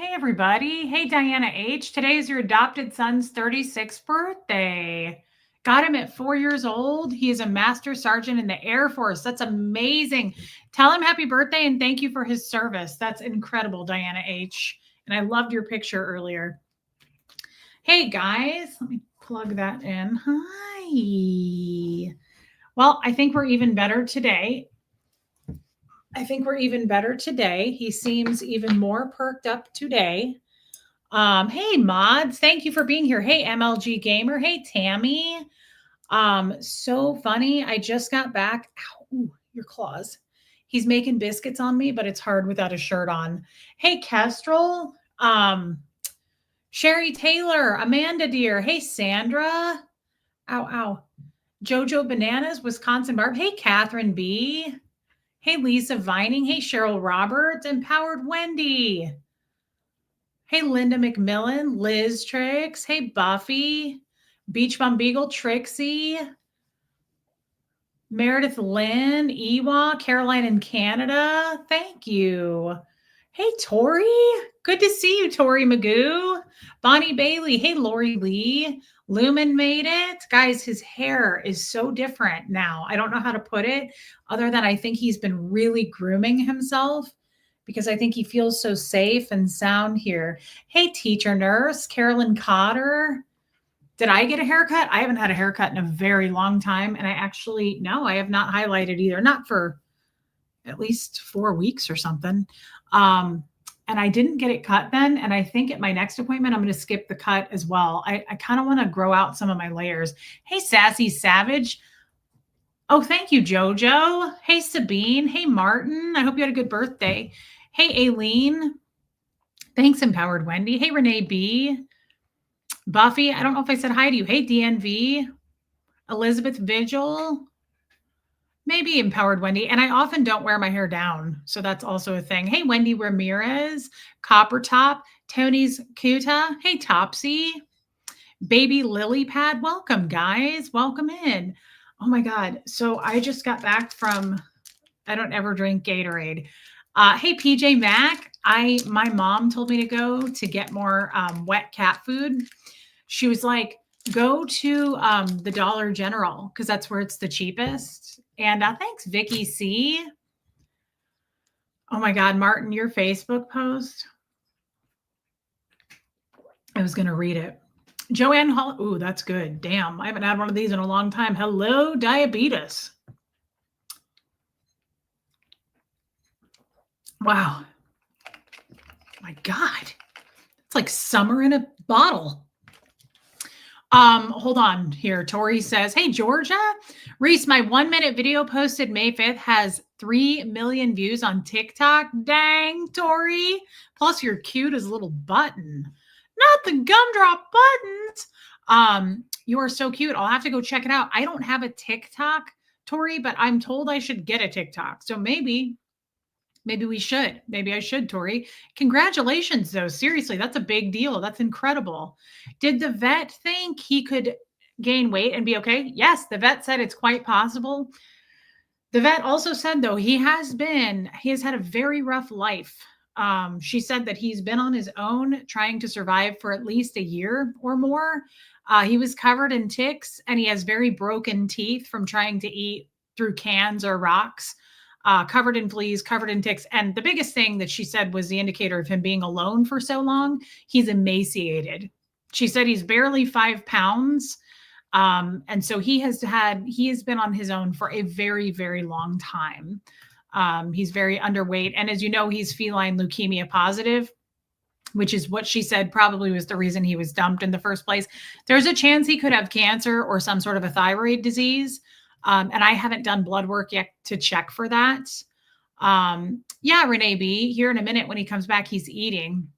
Hey, everybody. Hey, Diana H. Today is your adopted son's 36th birthday. Got him at 4 years old. He is a master sergeant in the Air Force. That's amazing. Tell him happy birthday and thank you for his service. That's incredible, Diana H. And I loved your picture earlier. Hey, guys. Let me plug that in. Hi. Well, I think we're even better today. He seems even more perked up today. Hey, mods, thank you for being here. Hey, MLG Gamer. Hey, Tammy. So funny. I just got back. Ow, ooh, your claws. He's making biscuits on me, but it's hard without a shirt on. Hey, Kestrel. Sherry Taylor. Amanda Dear. Hey, Sandra. Ow, ow. Jojo Bananas, Wisconsin Barb. Hey, Catherine B. Hey, Lisa Vining. Hey, Cheryl Roberts. Empowered Wendy. Hey, Linda McMillan. Liz Tricks. Hey, Buffy. Beach Bum Beagle. Trixie. Meredith Lynn. Ewa. Caroline in Canada. Thank you. Hey, Tori. Good to see you, Tori Magoo. Bonnie Bailey. Hey, Lori Lee. Lumen made it. Guys, his hair is so different now. I don't know how to put it other than I think he's been really grooming himself because I think he feels so safe and sound here. Hey, teacher nurse, Carolyn Cotter. Did I get a haircut? I haven't had a haircut in a very long time. And I have not highlighted either. Not for at least 4 weeks or something. And I didn't get it cut then. And I think at my next appointment, I'm going to skip the cut as well. I kind of want to grow out some of my layers. Hey, Sassy Savage. Oh, thank you, Jojo. Hey, Sabine. Hey, Martin. I hope you had a good birthday. Hey, Aileen. Thanks, Empowered Wendy. Hey, Renee B. Buffy. I don't know if I said hi to you. Hey, DNV. Elizabeth Vigil. Maybe Empowered Wendy. And I often don't wear my hair down. So that's also a thing. Hey, Wendy Ramirez, Copper Top, Tony's Kuta. Hey, Topsy, Baby Lily Pad. Welcome, guys. Welcome in. Oh my God. So I just got back from, I don't ever drink Gatorade. Hey, PJ Mac. My mom told me to go to get more wet cat food. She was like, go to the Dollar General because that's where it's the cheapest. And thanks, Vicky C. Oh my God, Martin, your Facebook post. I was going to read it. Joanne Hall. Ooh, that's good. Damn, I haven't had one of these in a long time. Hello, diabetes. Wow. My God. It's like summer in a bottle. Hold on here. Tori says, hey, Georgia. Reese, my 1-minute video posted May 5th has 3 million views on TikTok. Dang, Tori. Plus, you're cute as a little button. Not the gumdrop buttons. You are so cute. I'll have to go check it out. I don't have a TikTok, Tori, but I'm told I should get a TikTok. So maybe we should. Maybe I should, Tori. Congratulations, though. Seriously, that's a big deal. That's incredible. Did the vet think he could gain weight and be okay? Yes, the vet said it's quite possible. The vet also said, though, he has had a very rough life. She said that he's been on his own trying to survive for at least a year or more. He was covered in ticks and he has very broken teeth from trying to eat through cans or rocks. Covered in fleas, covered in ticks. And the biggest thing that she said was the indicator of him being alone for so long. He's emaciated. She said he's barely 5 pounds. And so he has been on his own for a very, very long time. He's very underweight. And as you know, he's feline leukemia positive, which is what she said probably was the reason he was dumped in the first place. There's a chance he could have cancer or some sort of a thyroid disease. And I haven't done blood work yet to check for that. Yeah, Renee B, here in a minute when he comes back, he's eating.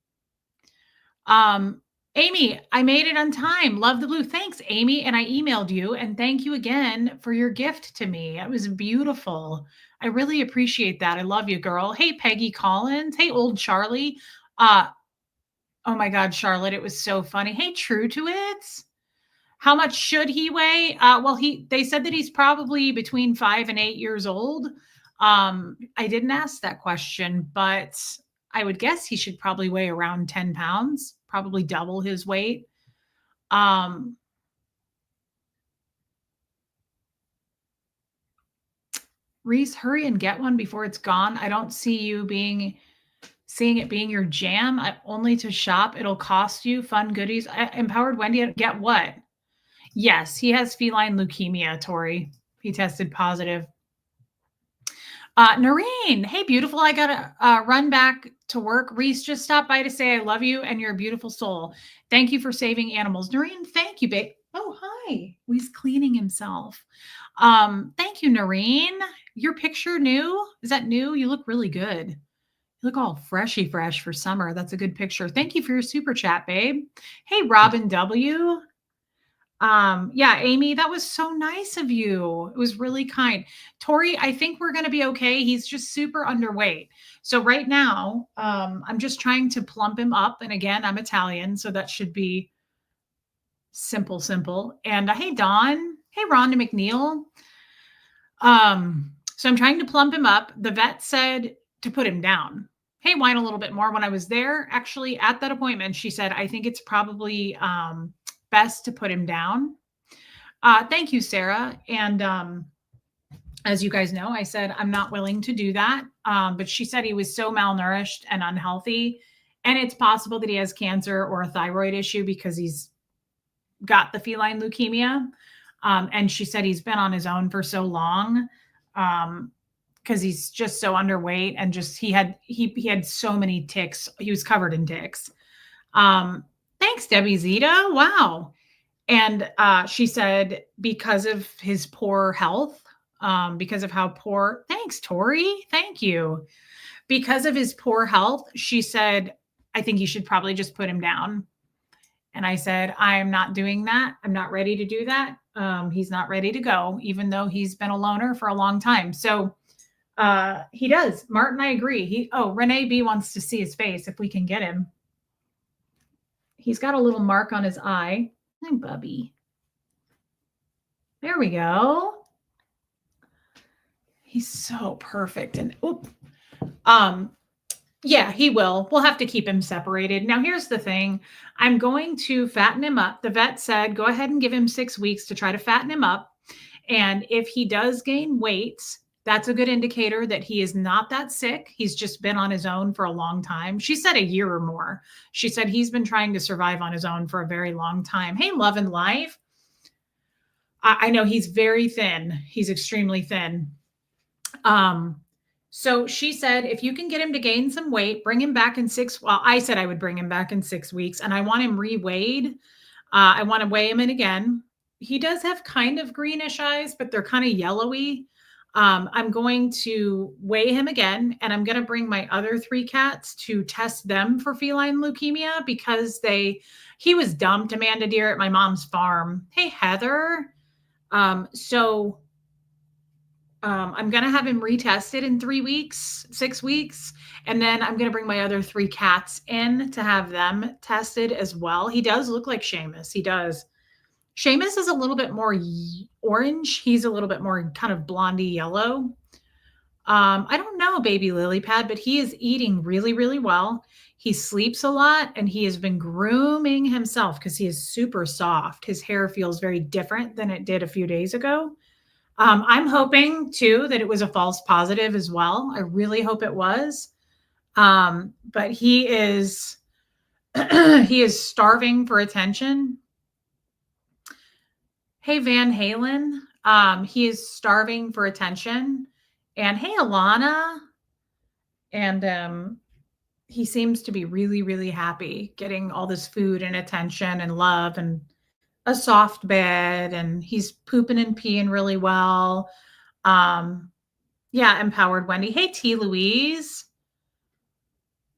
Amy, I made it on time. Love the blue. Thanks, Amy. And I emailed you. And thank you again for your gift to me. It was beautiful. I really appreciate that. I love you, girl. Hey, Peggy Collins. Hey, old Charlie. Oh my God, Charlotte, it was so funny. Hey, True to It. How much should he weigh? Well, they said that he's probably between 5 and 8 years old. I didn't ask that question, but I would guess he should probably weigh around 10 pounds, probably double his weight. Um, Reese, hurry and get one before it's gone. I don't see you seeing it being your jam. Only to shop. It'll cost you fun goodies. Empowered Wendy, get what? Yes, he has feline leukemia, Tori. He tested positive. Noreen, hey, beautiful. I got to run back to work. Reese just stopped by to say I love you and you're a beautiful soul. Thank you for saving animals. Noreen, thank you, babe. Oh, hi. He's cleaning himself. Thank you, Noreen. Your picture new? Is that new? You look really good. You look all freshy fresh for summer. That's a good picture. Thank you for your super chat, babe. Hey, Robin W. Yeah, Amy, that was so nice of you. It was really kind. Tori, I think we're going to be okay. He's just super underweight. So right now, I'm just trying to plump him up. And again, I'm Italian, so that should be simple, simple. And hey, Dawn. Hey, Rhonda McNeil. So I'm trying to plump him up. The vet said to put him down. Hey, whine a little bit more. When I was there, actually at that appointment, she said, I think it's probably best to put him down. Thank you, Sarah. And as you guys know, I said I'm not willing to do that. But she said he was so malnourished and unhealthy. And it's possible that he has cancer or a thyroid issue because he's got the feline leukemia. And she said he's been on his own for so long because he's just so underweight and just he had so many ticks. He was covered in ticks. Thanks, Debbie Zeta. Wow. And she said because of his poor health, because of how poor, thanks, Tori. Thank you. Because of his poor health, she said, I think you should probably just put him down. And I said, I'm not doing that. I'm not ready to do that. He's not ready to go, even though he's been a loner for a long time. So he does. Martin, I agree. Renee B wants to see his face if we can get him. He's got a little mark on his eye. Hi, Bubby. There we go. He's so perfect. And yeah, he will. We'll have to keep him separated. Now, here's the thing. I'm going to fatten him up. The vet said, go ahead and give him 6 weeks to try to fatten him up. And if he does gain weight, that's a good indicator that he is not that sick. He's just been on his own for a long time. She said a year or more. She said he's been trying to survive on his own for a very long time. Hey, Love and Life. I know he's very thin. He's extremely thin. So she said, if you can get him to gain some weight, bring him back in I said I would bring him back in 6 weeks and I want him re-weighed. I want to weigh him in again. He does have kind of greenish eyes, but they're kind of yellowy. I'm going to weigh him again, and I'm going to bring my other 3 cats to test them for feline leukemia because he was dumped, Amanda Deer, at my mom's farm. Hey, Heather. I'm going to have him retested in 3 weeks, 6 weeks. And then I'm going to bring my other 3 cats in to have them tested as well. He does look like Seamus. He does. Seamus is a little bit more orange. He's a little bit more kind of blondie yellow. I don't know, baby lily pad, but he is eating really, really well. He sleeps a lot and he has been grooming himself because he is super soft. His hair feels very different than it did a few days ago. I'm hoping too that it was a false positive as well. I really hope it was. But he is he is starving for attention. Hey, Van Halen. He is starving for attention. And hey, Alana. And he seems to be really, really happy getting all this food and attention and love and a soft bed, and he's pooping and peeing really well. Yeah, Empowered Wendy. Hey, T. Louise.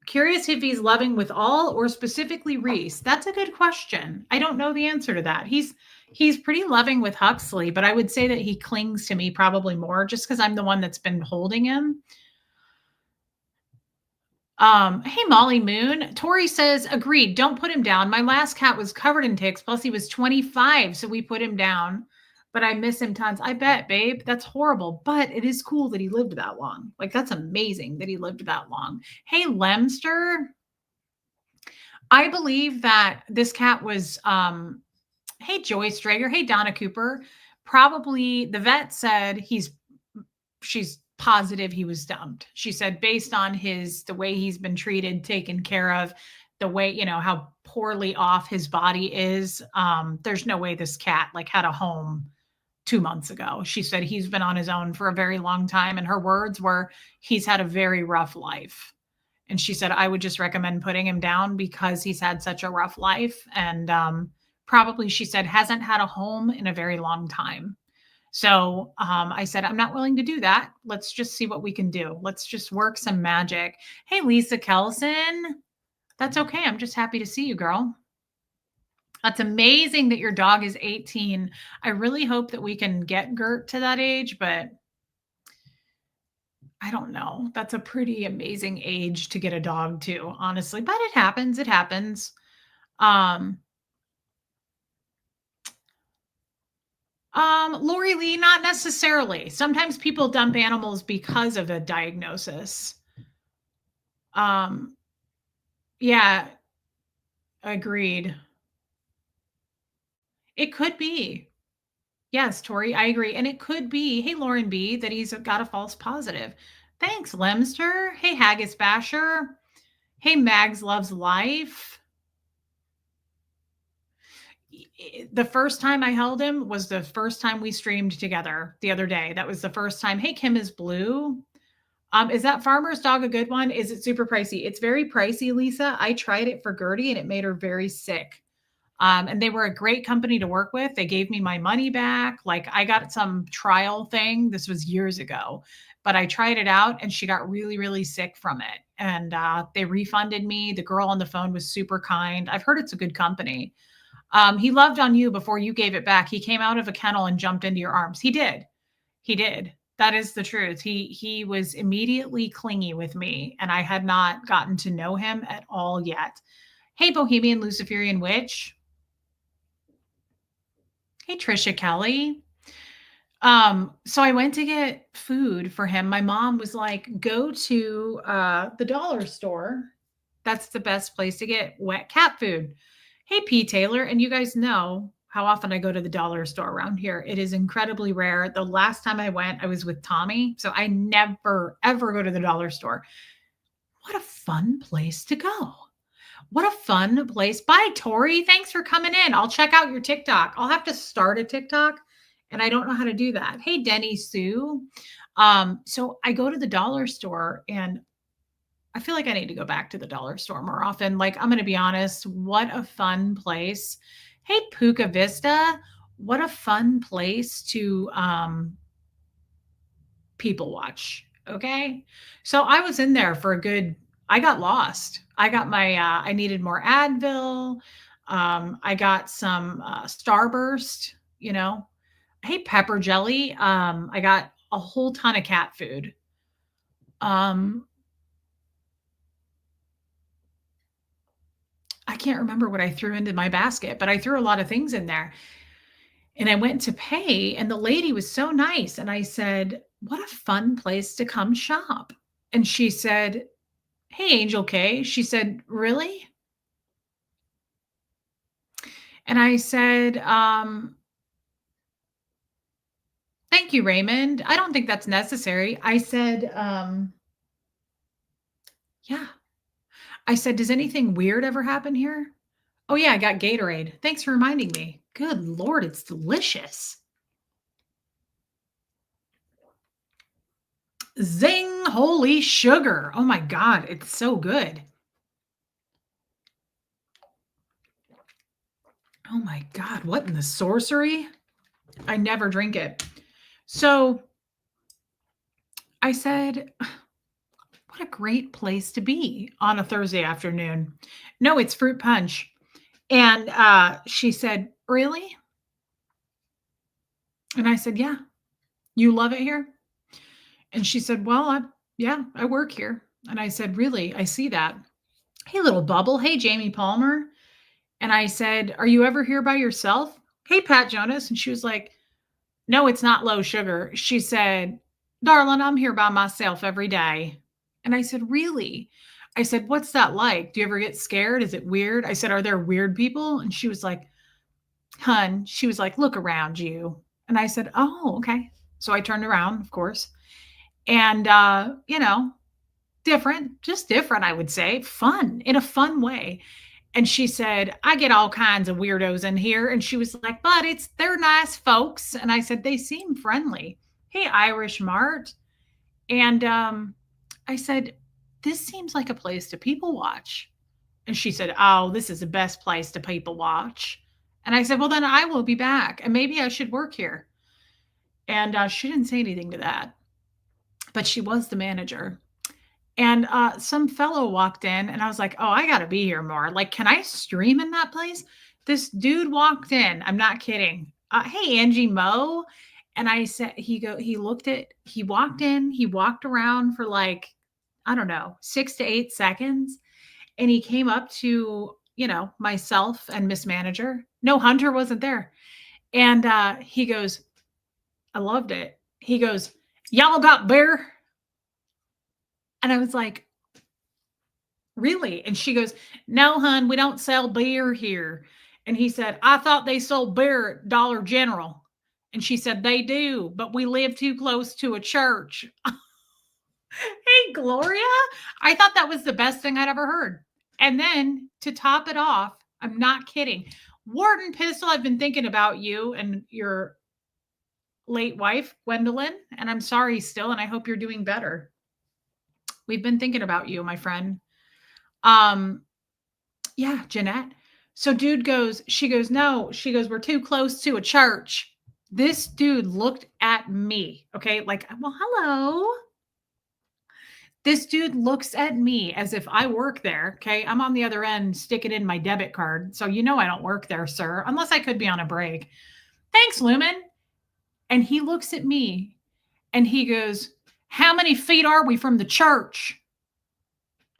Curious if he's loving with all or specifically Reese. That's a good question. I don't know the answer to that. He's pretty loving with Huxley, but I would say that he clings to me probably more just because I'm the one that's been holding him. Hey, Molly Moon. Tori says, agreed. Don't put him down. My last cat was covered in ticks. Plus he was 25. So we put him down, but I miss him tons. I bet, babe. That's horrible, but it is cool that he lived that long. Like, that's amazing that he lived that long. Hey, Lemster, I believe that this cat was, hey, Joyce Drager. Hey, Donna Cooper. Probably the vet said she's positive he was dumped. She said, based on the way he's been treated, taken care of, the way, how poorly off his body is, there's no way this cat like had a home 2 months ago. She said he's been on his own for a very long time. And her words were, he's had a very rough life. And she said, I would just recommend putting him down because he's had such a rough life. And probably, she said, hasn't had a home in a very long time. So I said, I'm not willing to do that. Let's just see what we can do. Let's just work some magic. Hey, Lisa Kelson. That's okay. I'm just happy to see you, girl. That's amazing that your dog is 18. I really hope that we can get Gert to that age, but I don't know. That's a pretty amazing age to get a dog to, honestly. But it happens. It happens. Um, Lori Lee, not necessarily. Sometimes people dump animals because of a diagnosis. Yeah, agreed. It could be. Yes, Tori, I agree. And it could be, hey, Lauren B, that he's got a false positive. Thanks, Lemster. Hey, Haggis Basher. Hey, Mags Loves Life. The first time I held him was the first time we streamed together the other day. That was the first time. Hey, Kim is Blue. Is that farmer's dog a good one? Is it super pricey? It's very pricey, Lisa. I tried it for Gertie and it made her very sick. And they were a great company to work with. They gave me my money back. Like, I got some trial thing. This was years ago, but I tried it out and she got really, really sick from it. And they refunded me. The girl on the phone was super kind. I've heard it's a good company. He loved on you before you gave it back. He came out of a kennel and jumped into your arms. He did. He did. That is the truth. He was immediately clingy with me, and I had not gotten to know him at all yet. Hey, Bohemian Luciferian Witch. Hey, Trisha Kelly. So I went to get food for him. My mom was like, go to the dollar store. That's the best place to get wet cat food. Hey, P. Taylor. And you guys know how often I go to the dollar store around here. It is incredibly rare. The last time I went, I was with Tommy. So I never, ever go to the dollar store. What a fun place to go. What a fun place. Bye, Tori. Thanks for coming in. I'll check out your TikTok. I'll have to start a TikTok, and I don't know how to do that. Hey, Denny Sue. So I go to the dollar store, and I feel like I need to go back to the dollar store more often. Like, I'm going to be honest, what a fun place. Hey, Puka Vista. What a fun place to people watch. Okay. So I was in there for I got lost. I got I needed more Advil. I got some Starburst, Hey, Pepper Jelly. I got a whole ton of cat food. I can't remember what I threw into my basket, but I threw a lot of things in there. And I went to pay, and the lady was so nice. And I said, what a fun place to come shop. And she said, hey, Angel K. She said, really? And I said, thank you, Raymond. I don't think that's necessary. I said, yeah. I said, does anything weird ever happen here? Oh, yeah, I got Gatorade. Thanks for reminding me. Good Lord, it's delicious. Zing, holy sugar. Oh my God, it's so good. Oh my God, what in the sorcery? I never drink it. So I said, what a great place to be on a Thursday afternoon. No, it's fruit punch. And she said, really? And I said, yeah. You love it here? And she said, well, I work here. And I said, really? I see that. Hey, little bubble. Hey, Jamie Palmer. And I said, are you ever here by yourself? Hey, Pat Jonas. And she was like, no, it's not low sugar. She said, darling, I'm here by myself every day. And I said, really? I said, what's that like? Do you ever get scared? Is it weird? I said, are there weird people? And she was like, hun, she was like, look around you. And I said, oh, okay. So I turned around, of course. And, different, just different, I would say, fun in a fun way. And she said, I get all kinds of weirdos in here. And she was like, but they're nice folks. And I said, they seem friendly. Hey, Irish Mart. And I said, this seems like a place to people watch. And she said, oh, this is the best place to people watch. And I said, well, then I will be back. And maybe I should work here. And she didn't say anything to that, but she was the manager. And some fellow walked in, and I was like, oh, I got to be here more. Like, can I stream in that place? This dude walked in. I'm not kidding. Hey, Angie Moe. And I said, he walked in, he walked around for like, I don't know, 6 to 8 seconds. And he came up to, myself and Miss Manager. No, Hunter wasn't there. And he goes, I loved it. He goes, y'all got beer? And I was like, really? And she goes, no, hun, we don't sell beer here. And he said, I thought they sold beer at Dollar General. And she said, they do, but we live too close to a church. Hey, Gloria. I thought that was the best thing I'd ever heard. And then to top it off, I'm not kidding. Warden Pistol, I've been thinking about you and your late wife, Gwendolyn, and I'm sorry still, and I hope you're doing better. We've been thinking about you, my friend. Yeah, Jeanette. So she goes, no, she goes, we're too close to a church. This dude looked at me, okay, like, well, hello. This dude looks at me as if I work there, okay? I'm on the other end sticking in my debit card. So I don't work there, sir, unless I could be on a break. Thanks, Lumen. And he looks at me and he goes, how many feet are we from the church?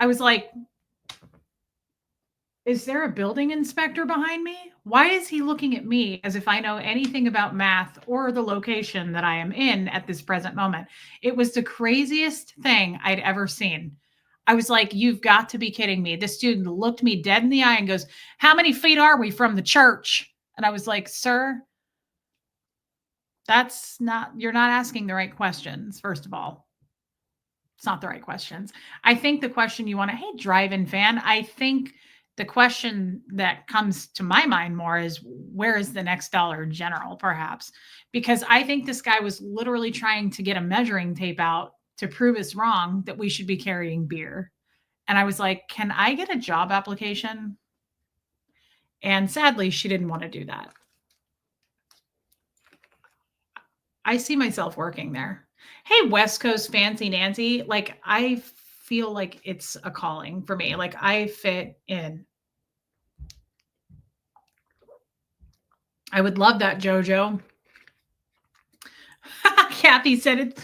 I was like, is there a building inspector behind me? Why is he looking at me as if I know anything about math or the location that I am in at this present moment? It was the craziest thing I'd ever seen. I was like, you've got to be kidding me. This student looked me dead in the eye and goes, how many feet are we from the church? And I was like, sir, you're not asking the right questions, first of all. It's not the right questions. I think the question you want to, hey, drive-in fan, I think the question that comes to my mind more is, where is the next Dollar General, perhaps? Because I think this guy was literally trying to get a measuring tape out to prove us wrong that we should be carrying beer. And I was like, can I get a job application? And sadly, she didn't want to do that. I see myself working there. Hey, West Coast Fancy Nancy. Like, I feel like it's a calling for me. Like, I fit in. I would love that, JoJo. Kathy said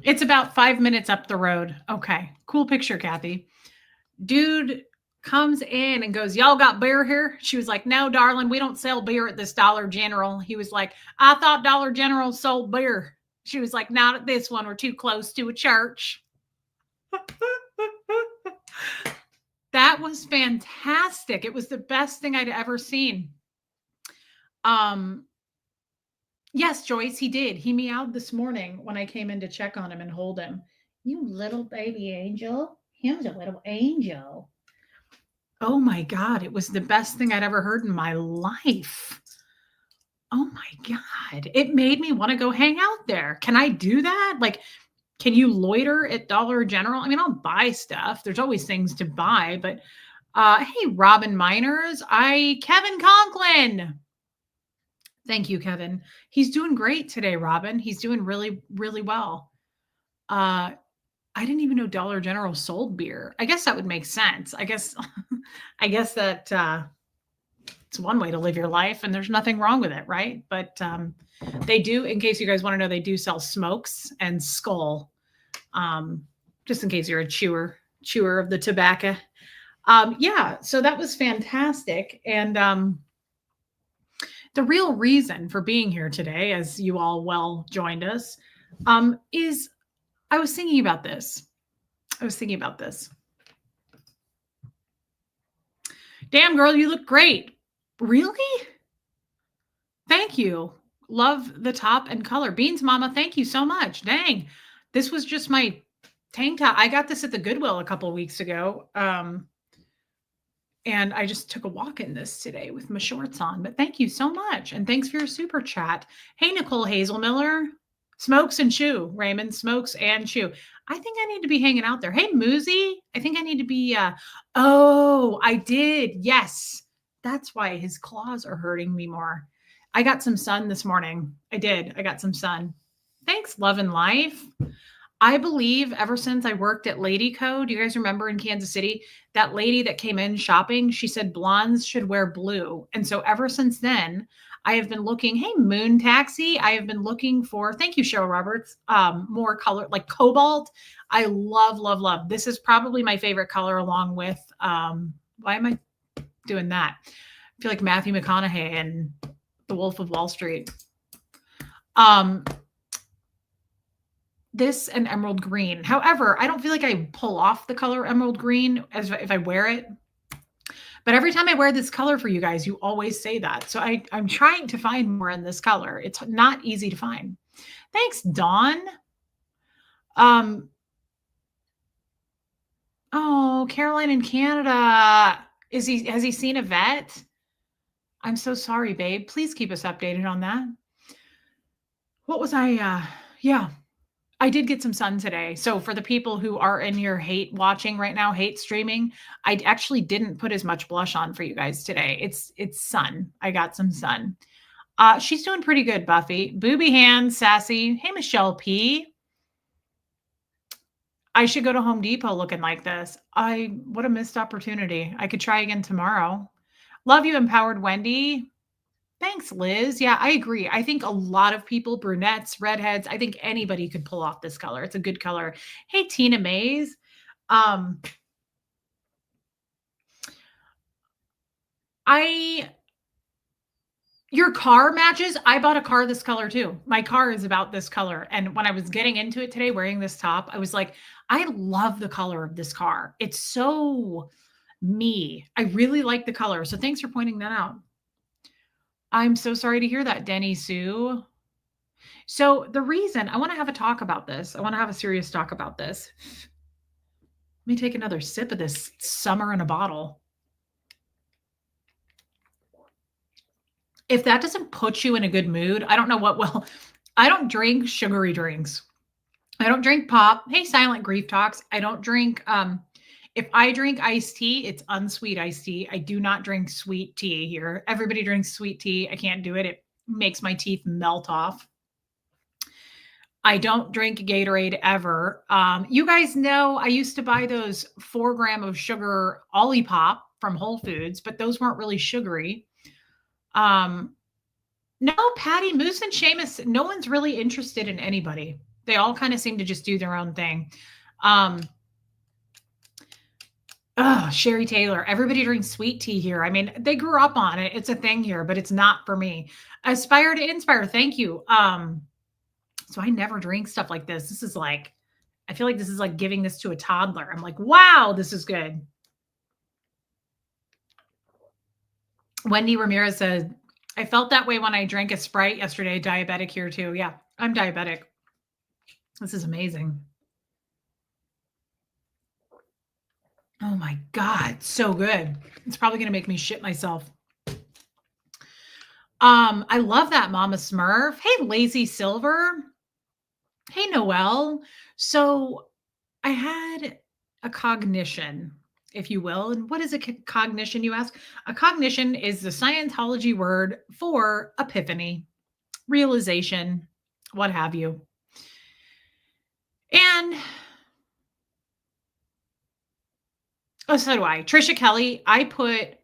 it's about 5 minutes up the road. Okay, cool picture, Kathy. Dude comes in and goes, y'all got beer here? She was like, no, darling, we don't sell beer at this Dollar General. He was like, I thought Dollar General sold beer. She was like, not at this one. We're too close to a church. That was fantastic. It was the best thing I'd ever seen. Yes, Joyce, he did. He meowed this morning when I came in to check on him and hold him. You little baby angel. He's a little angel. Oh my God, it was the best thing I'd ever heard in my life. Oh my God. It made me want to go hang out there. Can I do that? Like, can you loiter at Dollar General? I mean, I'll buy stuff. There's always things to buy, but hey, Robin Miners. Kevin Conklin. Thank you, Kevin. He's doing great today, Robin. He's doing really, really well. I didn't even know Dollar General sold beer. I guess that would make sense. I guess that it's one way to live your life, and there's nothing wrong with it, right? But they do, in case you guys want to know, they do sell smokes and Skull, just in case you're a chewer of the tobacco. Yeah, so that was fantastic. And The real reason for being here today, as you all well joined us, is I was thinking about this. I was thinking about this. Damn, girl, you look great. Really? Thank you. Love the top and color. Beans Mama, thank you so much. Dang. This was just my tank top. I got this at the Goodwill a couple weeks ago. And I just took a walk in this today with my shorts on. But thank you so much. And thanks for your super chat. Hey, Nicole Hazel Miller. Smokes and chew. Raymond smokes and chew. I think I need to be hanging out there. Hey, Moozy. I think I need to be oh, I did. Yes. That's why his claws are hurting me more. I got some sun this morning. I did. I got some sun. Thanks, Love and Life. I believe ever since I worked at Lady Co, do you guys remember in Kansas City, that lady that came in shopping, she said blondes should wear blue. And so ever since then, I have been looking, hey, Moon Taxi, I have been looking for, thank you, Cheryl Roberts, more color, like cobalt. I love, love, love. This is probably my favorite color along with, why am I doing that? I feel like Matthew McConaughey and The Wolf of Wall Street. This and emerald green. However, I don't feel like I pull off the color emerald green as if I wear it. But every time I wear this color for you guys, you always say that. So I'm trying to find more in this color. It's not easy to find. Thanks, Dawn. Oh, Caroline in Canada. Has he seen a vet? I'm so sorry, babe. Please keep us updated on that. What was I? Yeah. I did get some sun today. So for the people who are in here hate watching right now, hate streaming, I actually didn't put as much blush on for you guys today. It's sun. I got some sun. She's doing pretty good, Buffy. Booby hands, sassy. Hey, Michelle P. I should go to Home Depot looking like this. What a missed opportunity. I could try again tomorrow. Love you, Empowered Wendy. Thanks, Liz. Yeah, I agree. I think a lot of people, brunettes, redheads, I think anybody could pull off this color. It's a good color. Hey, Tina Mays. Your car matches. I bought a car this color too. My car is about this color. And when I was getting into it today, wearing this top, I was like, I love the color of this car. It's so me. I really like the color. So thanks for pointing that out. I'm so sorry to hear that, Denny Sue. So the reason I want to have a talk about this, I want to have a serious talk about this. Let me take another sip of this summer in a bottle. If that doesn't put you in a good mood, I don't know what will. I don't drink sugary drinks. I don't drink pop. Hey, Silent Grief Talks. I don't drink, if I drink iced tea, it's unsweet iced tea. I do not drink sweet tea here. Everybody drinks sweet tea. I can't do it. It makes my teeth melt off. I don't drink Gatorade ever. You guys know I used to buy those 4 gram of sugar Olipop from Whole Foods, but those weren't really sugary. No, Patty, Moose, and Seamus, no one's really interested in anybody. They all kind of seem to just do their own thing. Sherry Taylor. Everybody drinks sweet tea here. I mean, they grew up on it. It's a thing here, but it's not for me. Aspire to inspire. Thank you. So I never drink stuff like this. This is like, I feel like this is like giving this to a toddler. I'm like, wow, this is good. Wendy Ramirez said, I felt that way when I drank a Sprite yesterday. Diabetic here too. Yeah, I'm diabetic. This is amazing. Oh my God, so good. It's probably going to make me shit myself. I love that, Mama Smurf. Hey, Lazy Silver. Hey, Noelle. So I had a cognition, if you will. And what is a cognition, you ask? A cognition is the Scientology word for epiphany, realization, what have you. And so do I. Trisha Kelly, I put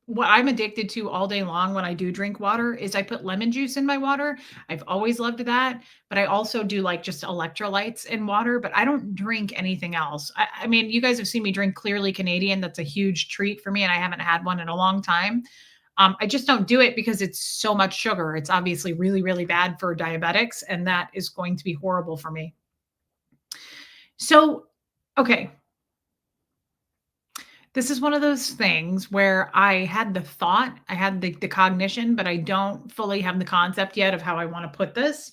what I'm addicted to all day long when I do drink water is I put lemon juice in my water. I've always loved that. But I also do like just electrolytes in water, but I don't drink anything else. I mean, you guys have seen me drink Clearly Canadian. That's a huge treat for me. And I haven't had one in a long time. I just don't do it because it's so much sugar. It's obviously really, really bad for diabetics, and that is going to be horrible for me. So, okay, this is one of those things where I had the thought, I had the cognition, but I don't fully have the concept yet of how I want to put this.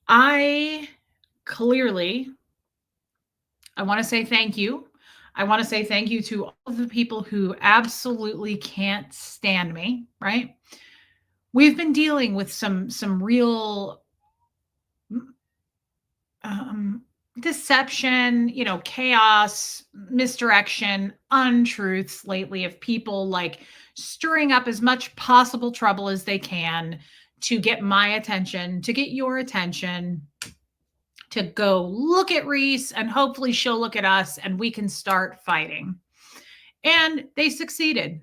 I clearly, I want to say thank you. I want to say thank you to all of the people who absolutely can't stand me, right? We've been dealing with some real um, deception, chaos, misdirection, untruths lately of people like stirring up as much possible trouble as they can to get my attention, to get your attention, to go look at Reese and hopefully she'll look at us and we can start fighting. And they succeeded.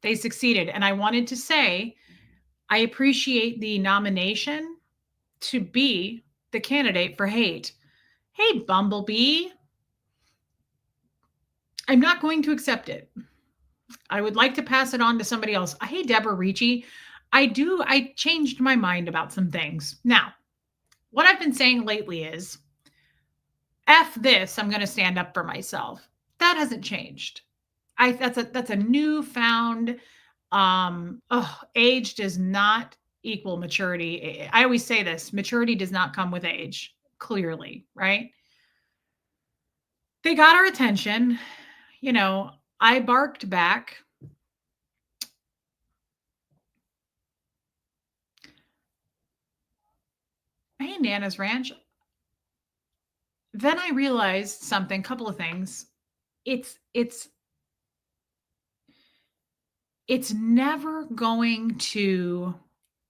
They succeeded. And I wanted to say, I appreciate the nomination to be the candidate for hate. Hey, Bumblebee, I'm not going to accept it. I would like to pass it on to somebody else. Hey, Deborah Ricci, I changed my mind about some things. Now, what I've been saying lately is, F this, I'm going to stand up for myself. That hasn't changed. That's a newfound age does not equal maturity. I always say this, maturity does not come with age, clearly, right? They got our attention. You know, I barked back. Hey, Nana's Ranch. Then I realized something, couple of things. It's it's it's never going to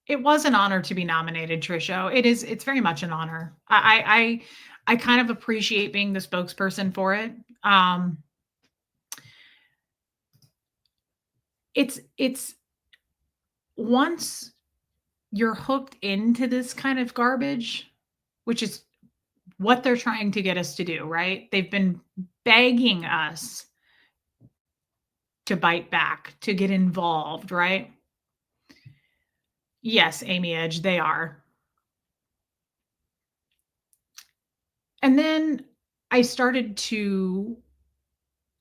it was an honor to be nominated, Trisha. It's very much an honor. I kind of appreciate being the spokesperson for it. It's once you're hooked into this kind of garbage, which is what they're trying to get us to do, right? They've been begging us to bite back, to get involved, right? Yes, Amy Edge, they are. And then I started to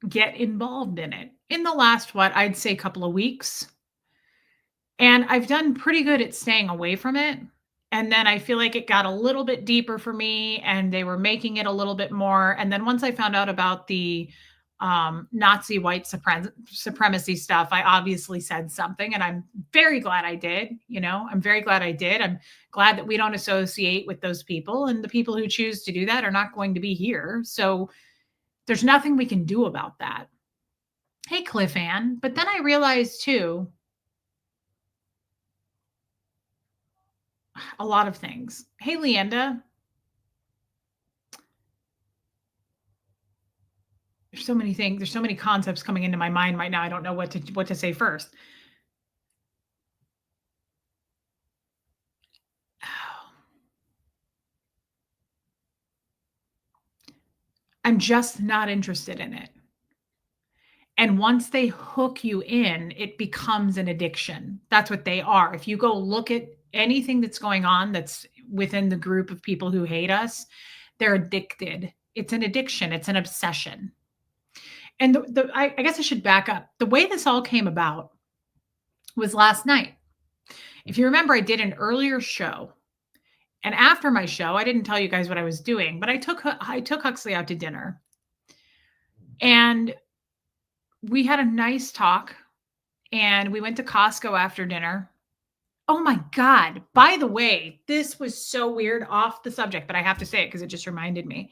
get involved in it in the last, what I'd say, couple of weeks. And I've done pretty good at staying away from it. And then I feel like it got a little bit deeper for me and they were making it a little bit more. And then once I found out about the Nazi white supremacy stuff, I obviously said something and I'm very glad I did. I'm very glad I did. I'm glad that we don't associate with those people and the people who choose to do that are not going to be here. So there's nothing we can do about that. Hey, Cliff Ann. But then I realized too, a lot of things. Hey, Leanda. There's so many things. There's so many concepts coming into my mind right now. I don't know what to say first. I'm just not interested in it. And once they hook you in, it becomes an addiction. That's what they are. If you go look at anything that's going on that's within the group of people who hate us, they're addicted. It's an addiction, it's an obsession. And I guess I should back up. The way this all came about was last night. If you remember, I did an earlier show. And after my show, I didn't tell you guys what I was doing, but I took Huxley out to dinner. And we had a nice talk and we went to Costco after dinner. Oh my God. By the way, this was so weird, off the subject, but I have to say it because it just reminded me.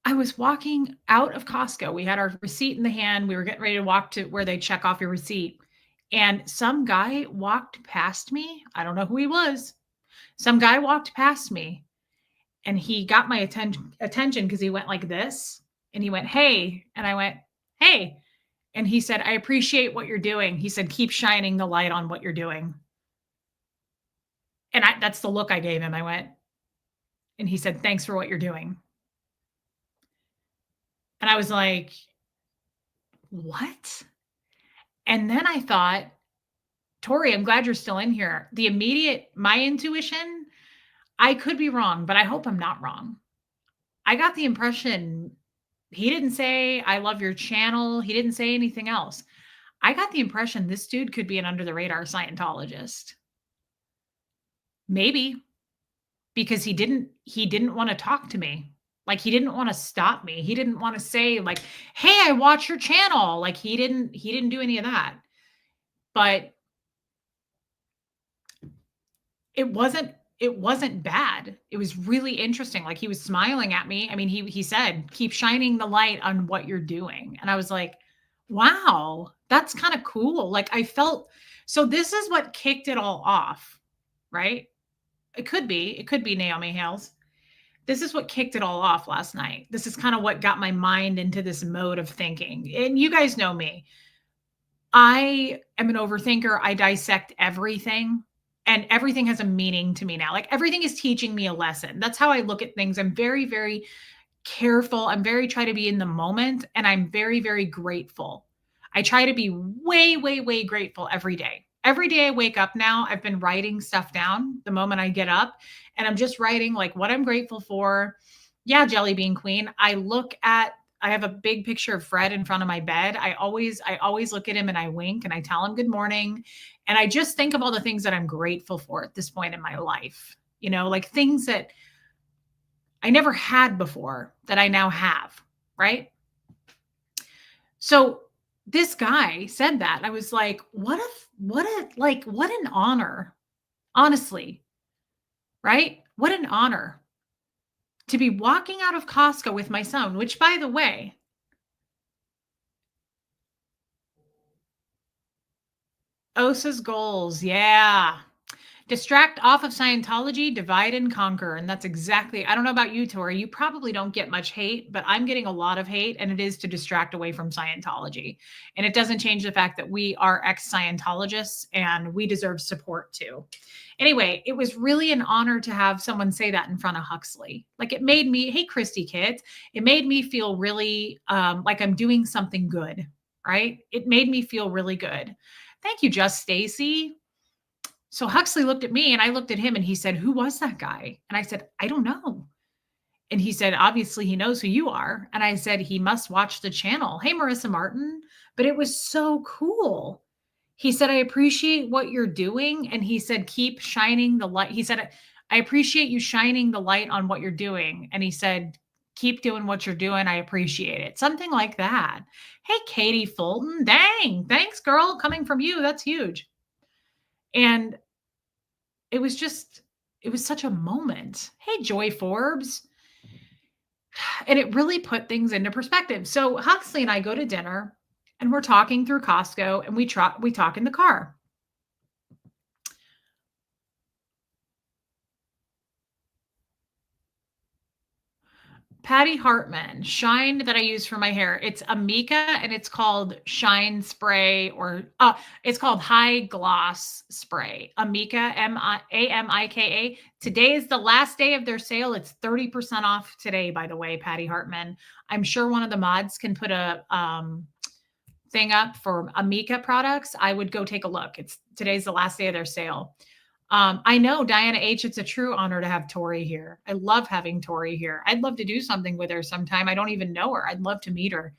I was walking out of Costco. We had our receipt in the hand. We were getting ready to walk to where they check off your receipt. And some guy walked past me. I don't know who he was. Some guy walked past me and he got my attention because he went like this and he went, "Hey." And I went, "Hey." And he said, "I appreciate what you're doing." He said, "Keep shining the light on what you're doing." And that's the look I gave him. I went, and he said, "Thanks for what you're doing." And I was like, what? And then I thought, Tori, I'm glad you're still in here. My intuition, I could be wrong, but I hope I'm not wrong. I got the impression he didn't say, I love your channel. He didn't say anything else. I got the impression this dude could be an under the radar Scientologist. Maybe because he didn't want to talk to me. Like he didn't want to stop me. He didn't want to say like, "Hey, I watch your channel." Like he didn't do any of that. But it wasn't bad. It was really interesting. Like he was smiling at me. I mean, he said, "Keep shining the light on what you're doing." And I was like, "Wow, that's kind of cool." Like I felt so this is what kicked it all off, right? It could be Naomi Hales. This is what kicked it all off last night. This is kind of what got my mind into this mode of thinking. And you guys know me. I am an overthinker. I dissect everything and everything has a meaning to me now. Like everything is teaching me a lesson. That's how I look at things. I'm very, very careful. I'm very try to be in the moment and I'm very, very grateful. I try to be way, way, way grateful every day. Every day I wake up now, I've been writing stuff down the moment I get up and I'm just writing like what I'm grateful for. Yeah, Jelly Bean Queen. I have a big picture of Fred in front of my bed. I always look at him and I wink and I tell him good morning. And I just think of all the things that I'm grateful for at this point in my life. Like things that I never had before that I now have, right? So this guy said that. I was like, what an honor, honestly, right? What an honor to be walking out of Costco with my son, which by the way, Osa's goals. Yeah. Distract off of Scientology, divide and conquer. And that's exactly, I don't know about you, Tori. You probably don't get much hate, but I'm getting a lot of hate, and it is to distract away from Scientology. And it doesn't change the fact that we are ex Scientologists and we deserve support too. Anyway, it was really an honor to have someone say that in front of Huxley. Like it made me, hey, Christy kids, it made me feel really like I'm doing something good, right? It made me feel really good. Thank you, Just Stacy. So Huxley looked at me and I looked at him and he said, "Who was that guy?" And I said, "I don't know." And he said, "Obviously, he knows who you are." And I said, "He must watch the channel." Hey, Marissa Martin. But it was so cool. He said, "I appreciate what you're doing." And he said, "Keep shining the light." He said, "I appreciate you shining the light on what you're doing." And he said, "Keep doing what you're doing. I appreciate it." Something like that. Hey, Katie Fulton. Dang. Thanks, girl. Coming from you. That's huge. And it was just it was such a moment. Hey, Joy Forbes. And it really put things into perspective. So Huxley and I go to dinner and we're talking through Costco and we talk in the car. Patty Hartman, shine that I use for my hair. It's Amika and it's called Shine Spray or it's called High Gloss Spray. Amika, Amika. Today is the last day of their sale. It's 30% off today, by the way, Patty Hartman. I'm sure one of the mods can put a thing up for Amika products. I would go take a look. Today's the last day of their sale. I know Diana H. It's a true honor to have Tori here. I love having Tori here. I'd love to do something with her sometime. I don't even know her. I'd love to meet her.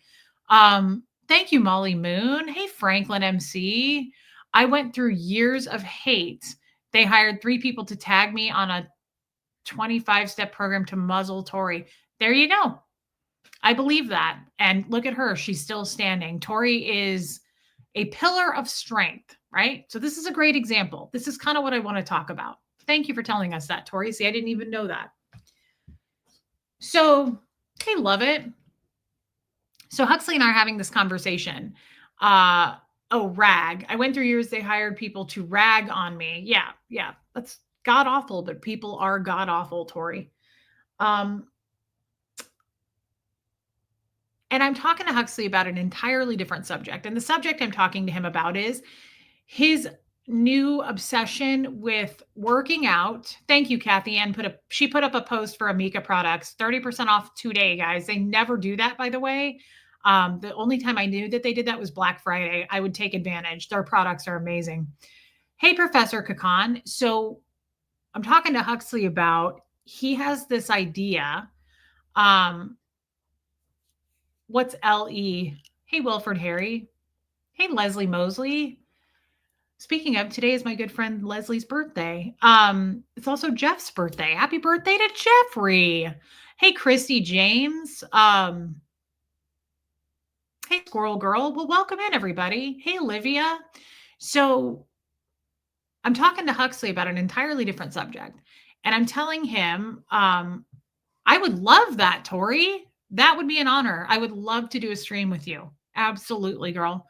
Thank you, Molly Moon. Hey, Franklin MC. I went through years of hate. They hired 3 people to tag me on a 25-step program to muzzle Tori. There you go. I believe that. And look at her. She's still standing. Tori is a pillar of strength, right? So this is a great example. This is kind of what I want to talk about. Thank you for telling us that, Tori. See, I didn't even know that. So, hey, love it. So Huxley and I are having this conversation. Rag. I went through years they hired people to rag on me. Yeah. That's god awful, but people are god awful, Tori. And I'm talking to Huxley about an entirely different subject. And the subject I'm talking to him about is new obsession with working out. Thank you, Kathy Ann. She put up a post for Amika products, 30% off today, guys. They never do that, by the way. The only time I knew that they did that was Black Friday. I would take advantage. Their products are amazing. Hey, Professor Kakan. So I'm talking to Huxley about, he has this idea. What's LE? Hey, Wilford Harry. Hey, Leslie Mosley. Speaking of, today is my good friend Leslie's birthday. It's also Jeff's birthday. Happy birthday to Jeffrey. Hey, Christy James. Hey, Squirrel Girl. Well, welcome in, everybody. Hey, Olivia. So I'm talking to Huxley about an entirely different subject. And I'm telling him, I would love that, Tori. That would be an honor. I would love to do a stream with you. Absolutely, girl.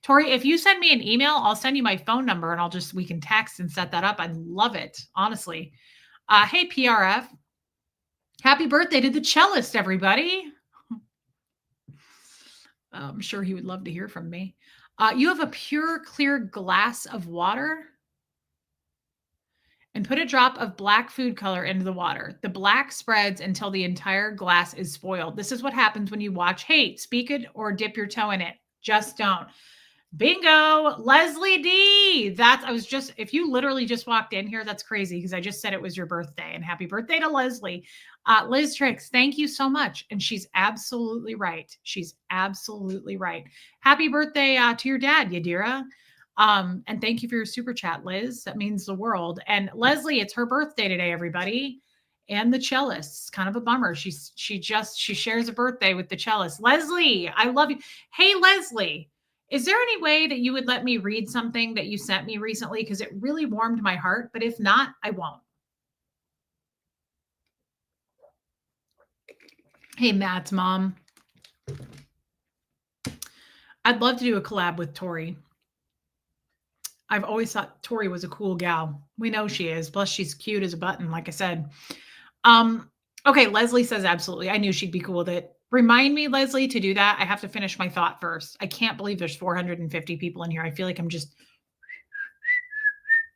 Tori, if you send me an email, I'll send you my phone number and we can text and set that up. I'd love it, honestly. Hey, PRF. Happy birthday to the cellist, everybody. I'm sure he would love to hear from me. You have a pure, clear glass of water and put a drop of black food color into the water. The black spreads until the entire glass is spoiled. This is what happens when you watch hate. Speak it or dip your toe in it. Just don't. Bingo, Leslie D. If you literally just walked in here, that's crazy because I just said it was your birthday, and happy birthday to Leslie. Liz Tricks, thank you so much. And she's absolutely right. She's absolutely right. Happy birthday to your dad, Yadira. And thank you for your super chat, Liz. That means the world. And Leslie, it's her birthday today, everybody. And the cellist. Kind of a bummer. She shares a birthday with the cellist. Leslie, I love you. Hey, Leslie. Is there any way that you would let me read something that you sent me recently? Because it really warmed my heart, but if not, I won't. Hey, Matt's mom. I'd love to do a collab with Tori. I've always thought Tori was a cool gal. We know she is. Plus, she's cute as a button, like I said. Okay, Leslie says absolutely. I knew she'd be cool with it. Remind me, Leslie, to do that. I have to finish my thought first. I can't believe there's 450 people in here. I feel like I'm just...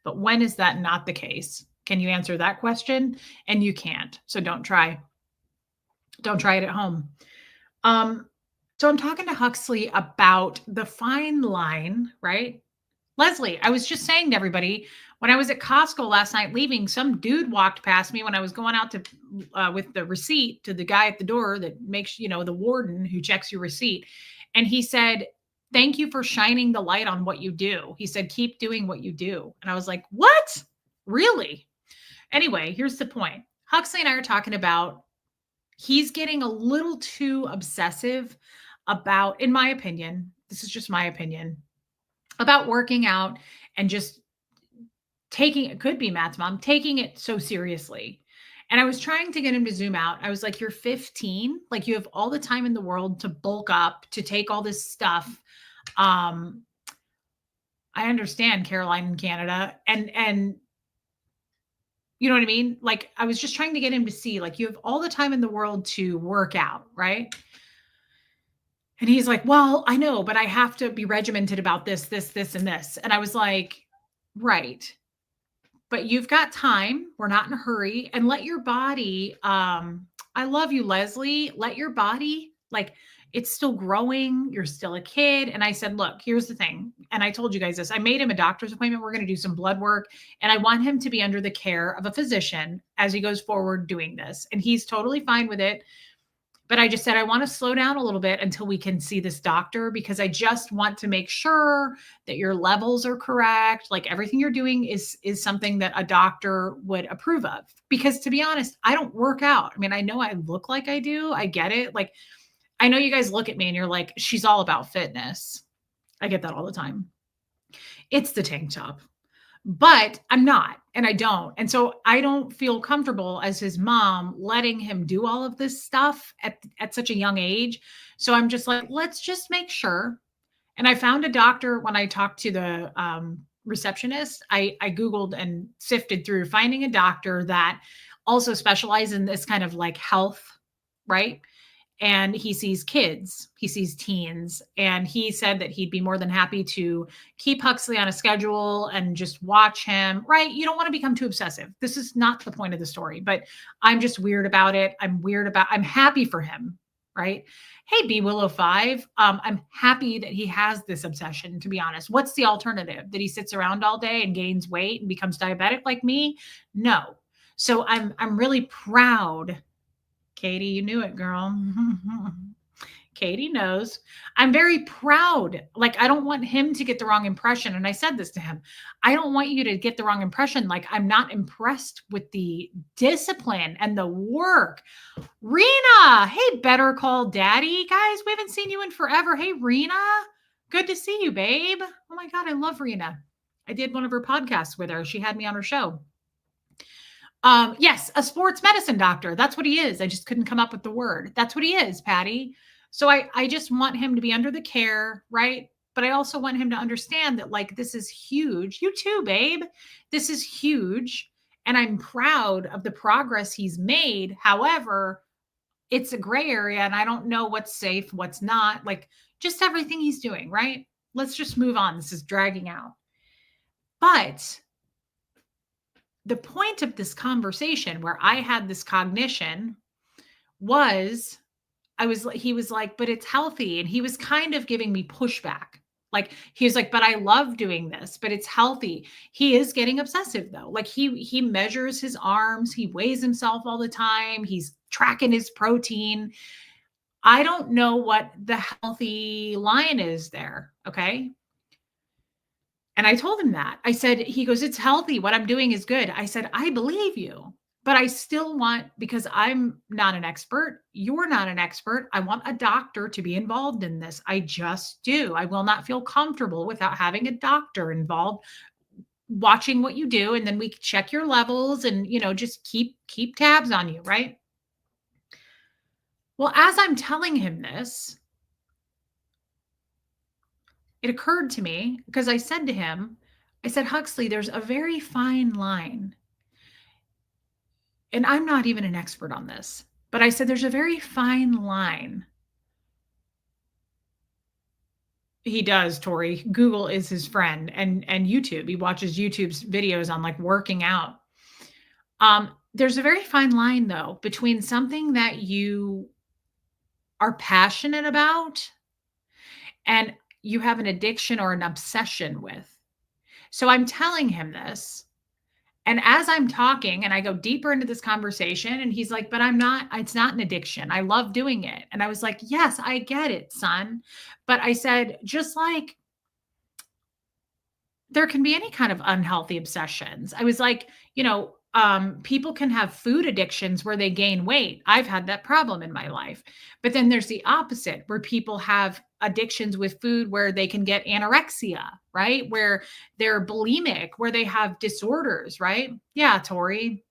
But when is that not the case? Can you answer that question? And you can't. So don't try. Don't try it at home. So I'm talking to Huxley about the fine line, right? Leslie, I was just saying to everybody, when I was at Costco last night leaving, some dude walked past me when I was going out to with the receipt to the guy at the door that makes, the warden who checks your receipt. And he said, "Thank you for shining the light on what you do." He said, "Keep doing what you do." And I was like, what? Really? Anyway, here's the point. Huxley and I are talking about, he's getting a little too obsessive about, in my opinion, this is just my opinion, about working out and just it could be Matt's mom, taking it so seriously. And I was trying to get him to zoom out. I was like, you're 15. Like, you have all the time in the world to bulk up, to take all this stuff. I understand Caroline in Canada. And you know what I mean? Like, I was just trying to get him to see, like, you have all the time in the world to work out, right? And he's like, well, I know, but I have to be regimented about this, and this. And I was like, right. But you've got time. We're not in a hurry. And let your body, I love you, Leslie. Let your body, like, it's still growing. You're still a kid. And I said, look, here's the thing. And I told you guys this. I made him a doctor's appointment. We're going to do some blood work. And I want him to be under the care of a physician as he goes forward doing this. And he's totally fine with it. But I just said, I want to slow down a little bit until we can see this doctor, because I just want to make sure that your levels are correct. Like, everything you're doing is something that a doctor would approve of. Because, to be honest, I don't work out. I mean, I know I look like I do. I get it. Like, I know you guys look at me and you're like, she's all about fitness. I get that all the time. It's the tank top. But I'm not, and I don't. And so I don't feel comfortable as his mom letting him do all of this stuff at such a young age. So I'm just like, let's just make sure. And I found a doctor when I talked to the receptionist. I Googled and sifted through finding a doctor that also specializes in this kind of like health, right? and he sees kids, he sees teens, and he said that he'd be more than happy to keep Huxley on a schedule and just watch him, right? You don't want to become too obsessive. This is not the point of the story, but I'm just weird about it. I'm happy for him, right? Hey, B Willow 5, I'm happy that he has this obsession, to be honest. What's the alternative? That he sits around all day and gains weight and becomes diabetic like me? No. So I'm really proud. Katie, you knew it, girl. Katie knows. I'm very proud. Like, I don't want him to get the wrong impression. And I said this to him. I don't want you to get the wrong impression. Like, I'm not impressed with the discipline and the work. Rena, hey, Better Call Daddy. Guys, we haven't seen you in forever. Hey, Rena. Good to see you, babe. Oh my God, I love Rena. I did one of her podcasts with her. She had me on her show. Yes, a sports medicine doctor. That's what he is. I just couldn't come up with the word. That's what he is, Patty. So I just want him to be under the care, right? But I also want him to understand that, like, this is huge. You too, babe. This is huge. And I'm proud of the progress he's made. However, it's a gray area and I don't know what's safe, what's not. Like, just everything he's doing, right? Let's just move on. This is dragging out. But the point of this conversation where I had this cognition was he was like, but it's healthy. And he was kind of giving me pushback. Like, he was like, but I love doing this, but it's healthy. He is getting obsessive though. Like, he measures his arms, he weighs himself all the time, he's tracking his protein. I don't know what the healthy line is there. Okay. And I told him that. I said, he goes, it's healthy. What I'm doing is good. I said, I believe you, but I still want, because I'm not an expert, you're not an expert. I want a doctor to be involved in this. I just do. I will not feel comfortable without having a doctor involved watching what you do. And then we check your levels and, just keep tabs on you. Right. Well, as I'm telling him this, it occurred to me because I said to him, I said, Huxley, there's a very fine line. And I'm not even an expert on this, but I said, there's a very fine line. He does, Tori. Google is his friend, and YouTube. He watches YouTube's videos on, like, working out. There's a very fine line though, between something that you are passionate about and you have an addiction or an obsession with. So I'm telling him this. And as I'm talking and I go deeper into this conversation, and he's like, but it's not an addiction. I love doing it. And I was like, yes, I get it, son. But I said, just like there can be any kind of unhealthy obsessions. I was like, people can have food addictions where they gain weight. I've had that problem in my life. But then there's the opposite, where people have addictions with food where they can get anorexia, right? Where they're bulimic, where they have disorders, right? Yeah, Tori.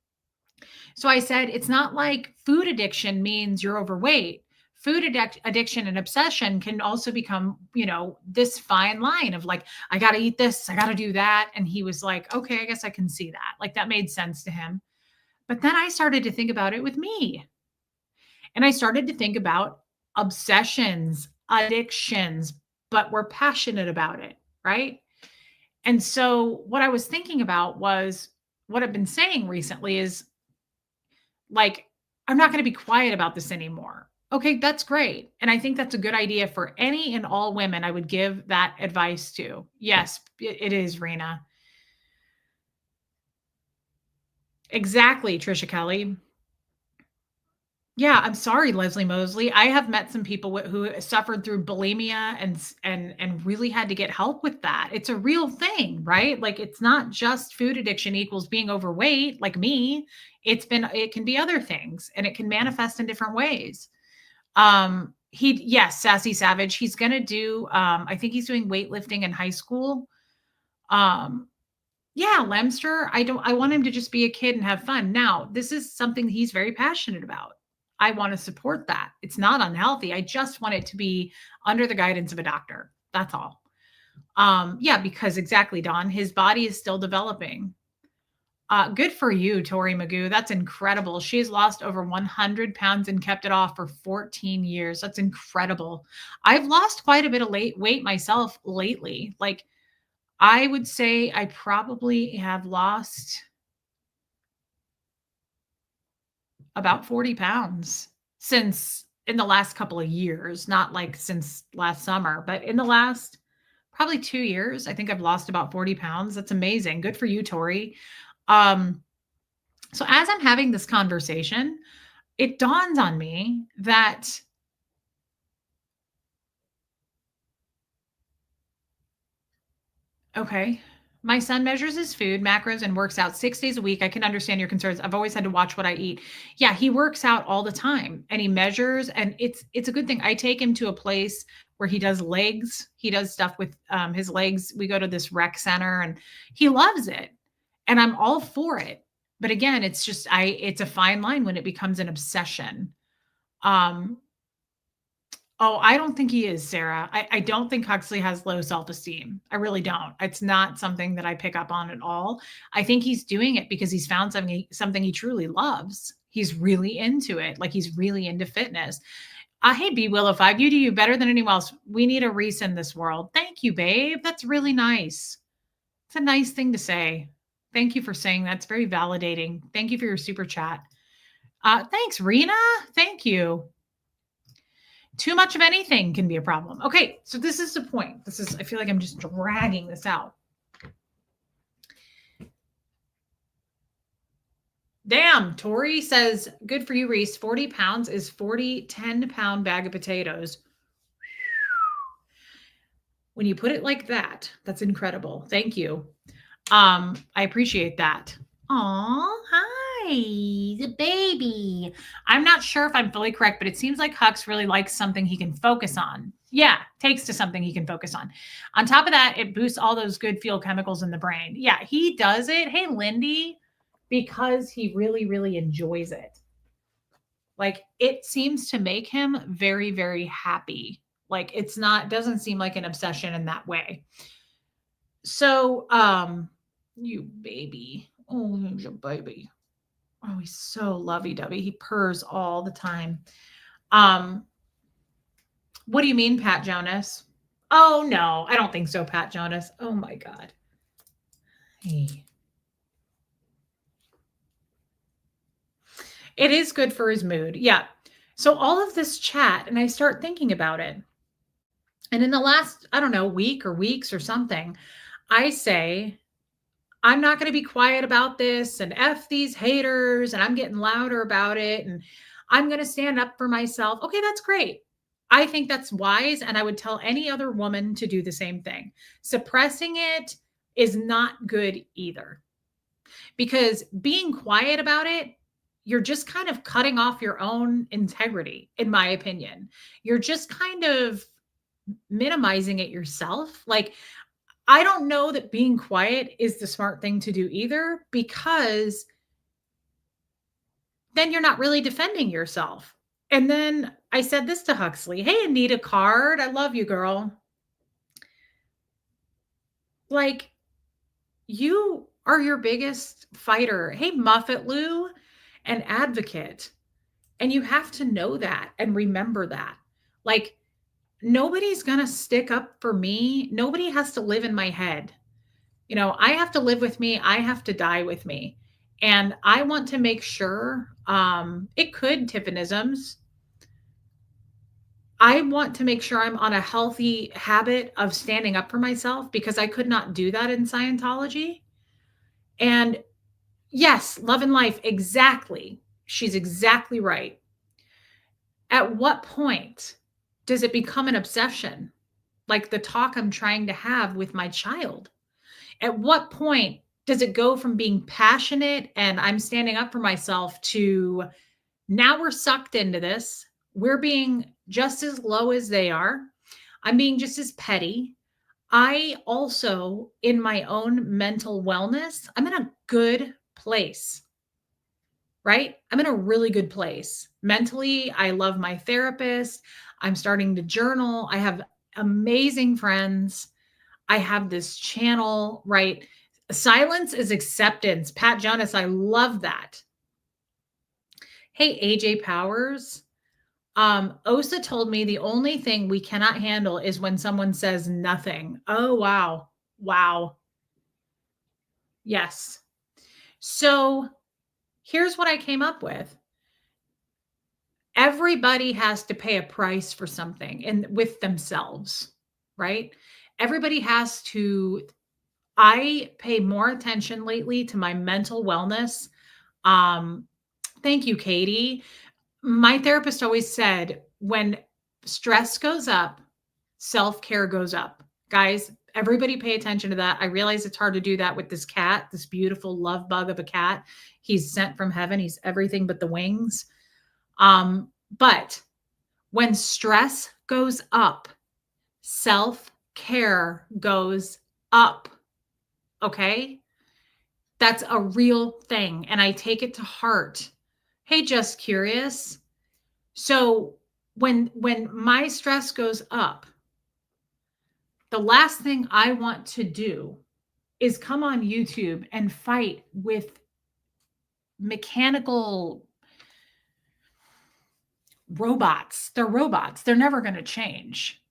So I said, it's not like food addiction means you're overweight. Food addiction and obsession can also become, this fine line of like, I got to eat this, I got to do that. And he was like, okay, I guess I can see that. Like, that made sense to him. But then I started to think about it with me. And I started to think about obsessions, addictions, but we're passionate about it, right? And so what I was thinking about was what I've been saying recently is, like, I'm not going to be quiet about this anymore. Okay, that's great. And I think that's a good idea for any and all women I would give that advice to. Yes, it is, Rena. Exactly, Trisha Kelly. Yeah, I'm sorry, Leslie Mosley. I have met some people who suffered through bulimia and really had to get help with that. It's a real thing, right? Like, it's not just food addiction equals being overweight like me. It can be other things, and it can manifest in different ways. Yes, Sassy Savage. He's gonna do I think he's doing weightlifting in high school. Yeah, Lemster. I want him to just be a kid and have fun. Now, this is something he's very passionate about. I want to support that. It's not unhealthy. I just want it to be under the guidance of a doctor. That's all. Yeah, because exactly, Don, his body is still developing. Good for you, Tori Magoo. That's incredible. She's lost over 100 pounds and kept it off for 14 years. That's incredible. I've lost quite a bit of weight myself lately. Like, I would say I probably have lost about 40 pounds since in the last couple of years, not like since last summer, but in the last probably 2 years, I think I've lost about 40 pounds. That's amazing. Good for you, Tori. Um, so as I'm having this conversation, it dawns on me that okay. My son measures his food, macros, and works out 6 days a week. I can understand your concerns. I've always had to watch what I eat. Yeah, he works out all the time and he measures, and it's a good thing. I take him to a place where he does legs. He does stuff with his legs. We go to this rec center and he loves it. And I'm all for it. But again, it's a fine line when it becomes an obsession. Um, Oh, I don't think he is, Sarah. I don't think Huxley has low self-esteem. I really don't. It's not something that I pick up on at all. I think he's doing it because he's found something he truly loves. He's really into it. Like he's really into fitness. Hey, B Willow 5, you do you better than anyone else. We need a Reese in this world. Thank you, babe. That's really nice. It's a nice thing to say. Thank you for saying that. It's very validating. Thank you for your super chat. Thanks, Rena. Thank you. Too much of anything can be a problem. Okay, so this is the point. I feel like I'm just dragging this out. Damn, Tori says, good for you, Reese. 40 pounds is 40 10-pound bag of potatoes. When you put it like that, that's incredible. Thank you. I appreciate that. Aw, hi, the baby. I'm not sure if I'm fully correct, but it seems like Hux really likes something he can focus on. Yeah, takes to something he can focus on. On top of that, it boosts all those good feel chemicals in the brain. Yeah, he does it. Hey, Lindy, because he really, really enjoys it. Like it seems to make him very, very happy. Like doesn't seem like an obsession in that way. So, you baby. Oh, he's a baby. Oh, he's so lovey-dovey. He purrs all the time. What do you mean, Pat Jonas? Oh, no, I don't think so, Pat Jonas. Oh, my God. Hey. It is good for his mood. Yeah. So all of this chat, and I start thinking about it. And in the last, I don't know, week or weeks or something, I say, I'm not going to be quiet about this and F these haters and I'm getting louder about it and I'm going to stand up for myself. Okay, that's great. I think that's wise. And I would tell any other woman to do the same thing. Suppressing it is not good either because being quiet about it, you're just kind of cutting off your own integrity, in my opinion. You're just kind of minimizing it yourself. Like, I don't know that being quiet is the smart thing to do either, because then you're not really defending yourself. And then I said this to Huxley. Hey, Anita Card, I love you, girl. Like, you are your biggest fighter. Hey, Muffet Lou, an advocate. And you have to know that and remember that. Like, nobody's going to stick up for me. Nobody has to live in my head. You know, I have to live with me. I have to die with me. And I want to make sure, it could Tiffinisms. I want to make sure I'm on a healthy habit of standing up for myself because I could not do that in Scientology. And yes, love and life. Exactly. She's exactly right. At what point does it become an obsession? Like the talk I'm trying to have with my child. At what point does it go from being passionate and I'm standing up for myself to now we're sucked into this? We're being just as low as they are. I'm being just as petty. I also, in my own mental wellness, I'm in a good place, right? I'm in a really good place. Mentally, I love my therapist. I'm starting to journal. I have amazing friends. I have this channel, right? Silence is acceptance. Pat Jonas, I love that. Hey, AJ Powers. Osa told me the only thing we cannot handle is when someone says nothing. Oh, wow. Wow. Yes. So here's what I came up with. Everybody has to pay a price for something and with themselves, right? Everybody has to. I pay more attention lately to my mental wellness. Um, Thank you, Katie. My therapist always said when stress goes up, self care goes up. Guys, everybody pay attention to that. I realize it's hard to do that with this cat, this beautiful love bug of a cat. He's sent from heaven, he's everything but the wings. But when stress goes up, self care goes up. Okay. That's a real thing. And I take it to heart. Hey, just curious. So when my stress goes up, the last thing I want to do is come on YouTube and fight with mechanical robots. They're robots. They're never going to change.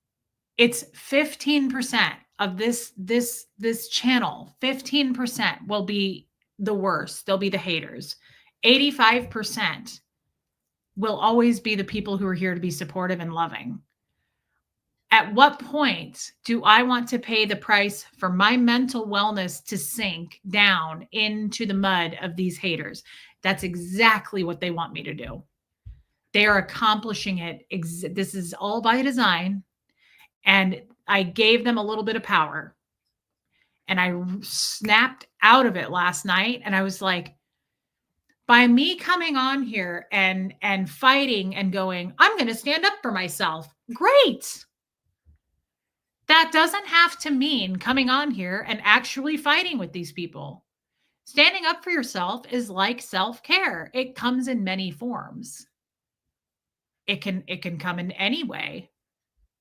It's 15% of this channel. 15% will be the worst. They'll be the haters. 85% will always be the people who are here to be supportive and loving. At what point do I want to pay the price for my mental wellness to sink down into the mud of these haters? That's exactly what they want me to do. They are accomplishing it. This is all by design. And I gave them a little bit of power. And I snapped out of it last night. And I was like, by me coming on here and fighting and going, I'm going to stand up for myself. Great. That doesn't have to mean coming on here and actually fighting with these people. Standing up for yourself is like self-care. It comes in many forms. It can come in any way.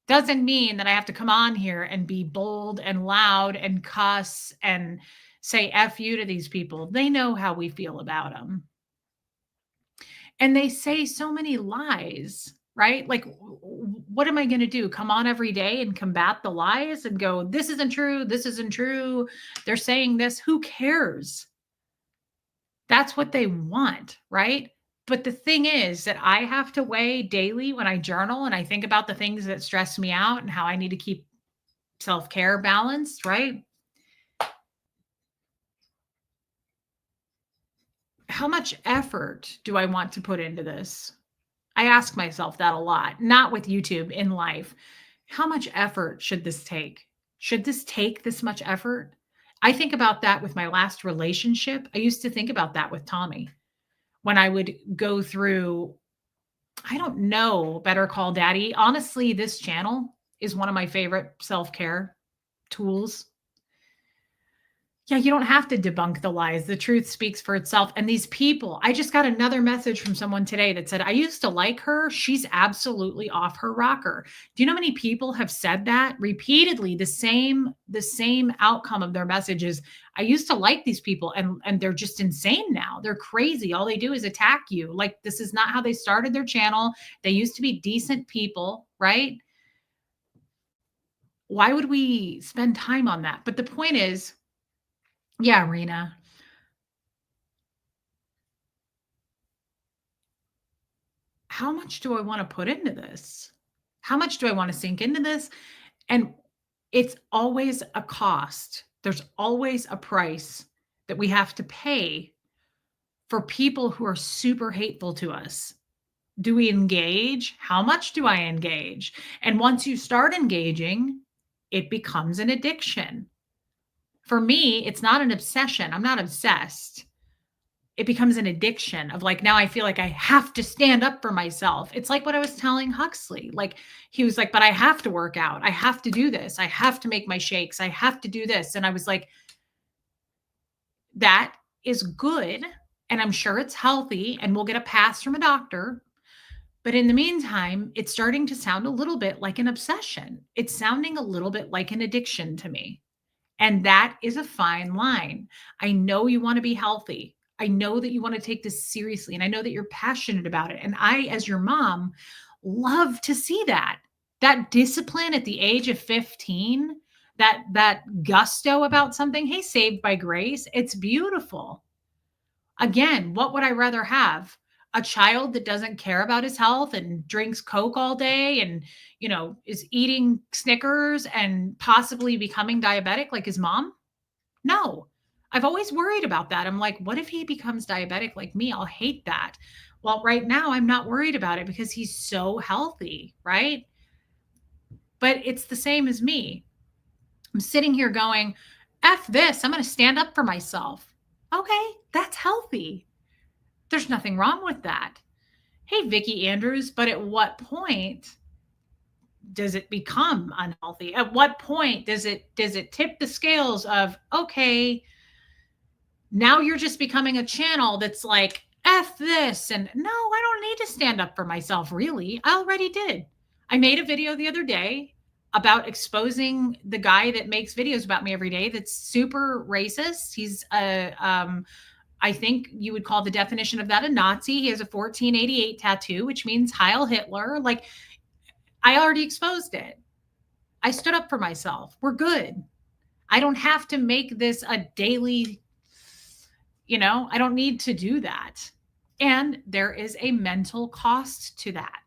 Doesn't mean that I have to come on here and be bold and loud and cuss and say F you to these people. They know how we feel about them. And they say so many lies, right? Like, what am I going to do? Come on every day and combat the lies and go, this isn't true. This isn't true. They're saying this. Who cares? That's what they want, right? But the thing is that I have to weigh daily when I journal and I think about the things that stress me out and how I need to keep self-care balanced, right? How much effort do I want to put into this? I ask myself that a lot, not with YouTube, in life. How much effort should this take? Should this take this much effort? I think about that with my last relationship. I used to think about that with Tommy when I would go through, I don't know, Better Call Daddy. Honestly, this channel is one of my favorite self care tools. Yeah, you don't have to debunk the lies. The truth speaks for itself. And these people, I just got another message from someone today that said, I used to like her. She's absolutely off her rocker. Do you know how many people have said that repeatedly? The same outcome of their messages. I used to like these people and they're just insane now. They're crazy. All they do is attack you. Like, this is not how they started their channel. They used to be decent people, right? Why would we spend time on that? But the point is, yeah, Rena. How much do I want to put into this? How much do I want to sink into this? And it's always a cost. There's always a price that we have to pay for people who are super hateful to us. Do we engage? How much do I engage? And once you start engaging, it becomes an addiction. For me, it's not an obsession. I'm not obsessed. It becomes an addiction of like, now I feel like I have to stand up for myself. It's like what I was telling Huxley. Like, he was like, but I have to work out. I have to do this. I have to make my shakes. I have to do this. And I was like, that is good. And I'm sure it's healthy and we'll get a pass from a doctor. But in the meantime, it's starting to sound a little bit like an obsession. It's sounding a little bit like an addiction to me. And that is a fine line. I know you want to be healthy. I know that you want to take this seriously. And I know that you're passionate about it. And I, as your mom, love to see that. That discipline at the age of 15, that gusto about something. Hey, saved by grace. It's beautiful. Again, what would I rather have? A child that doesn't care about his health and drinks Coke all day and, is eating Snickers and possibly becoming diabetic like his mom? No. I've always worried about that. I'm like, what if he becomes diabetic like me? I'll hate that. Well, right now I'm not worried about it because he's so healthy, right? But it's the same as me. I'm sitting here going, F this, I'm going to stand up for myself. Okay, that's healthy. There's nothing wrong with that. Hey, Vicky Andrews, but at what point does it become unhealthy? At what point does it tip the scales of, okay, now you're just becoming a channel that's like, F this. And no, I don't need to stand up for myself, really. I already did. I made a video the other day about exposing the guy that makes videos about me every day that's super racist. He's I think you would call the definition of that a Nazi. He has a 1488 tattoo, which means Heil Hitler. Like, I already exposed it. I stood up for myself. We're good. I don't have to make this a daily, I don't need to do that. And there is a mental cost to that.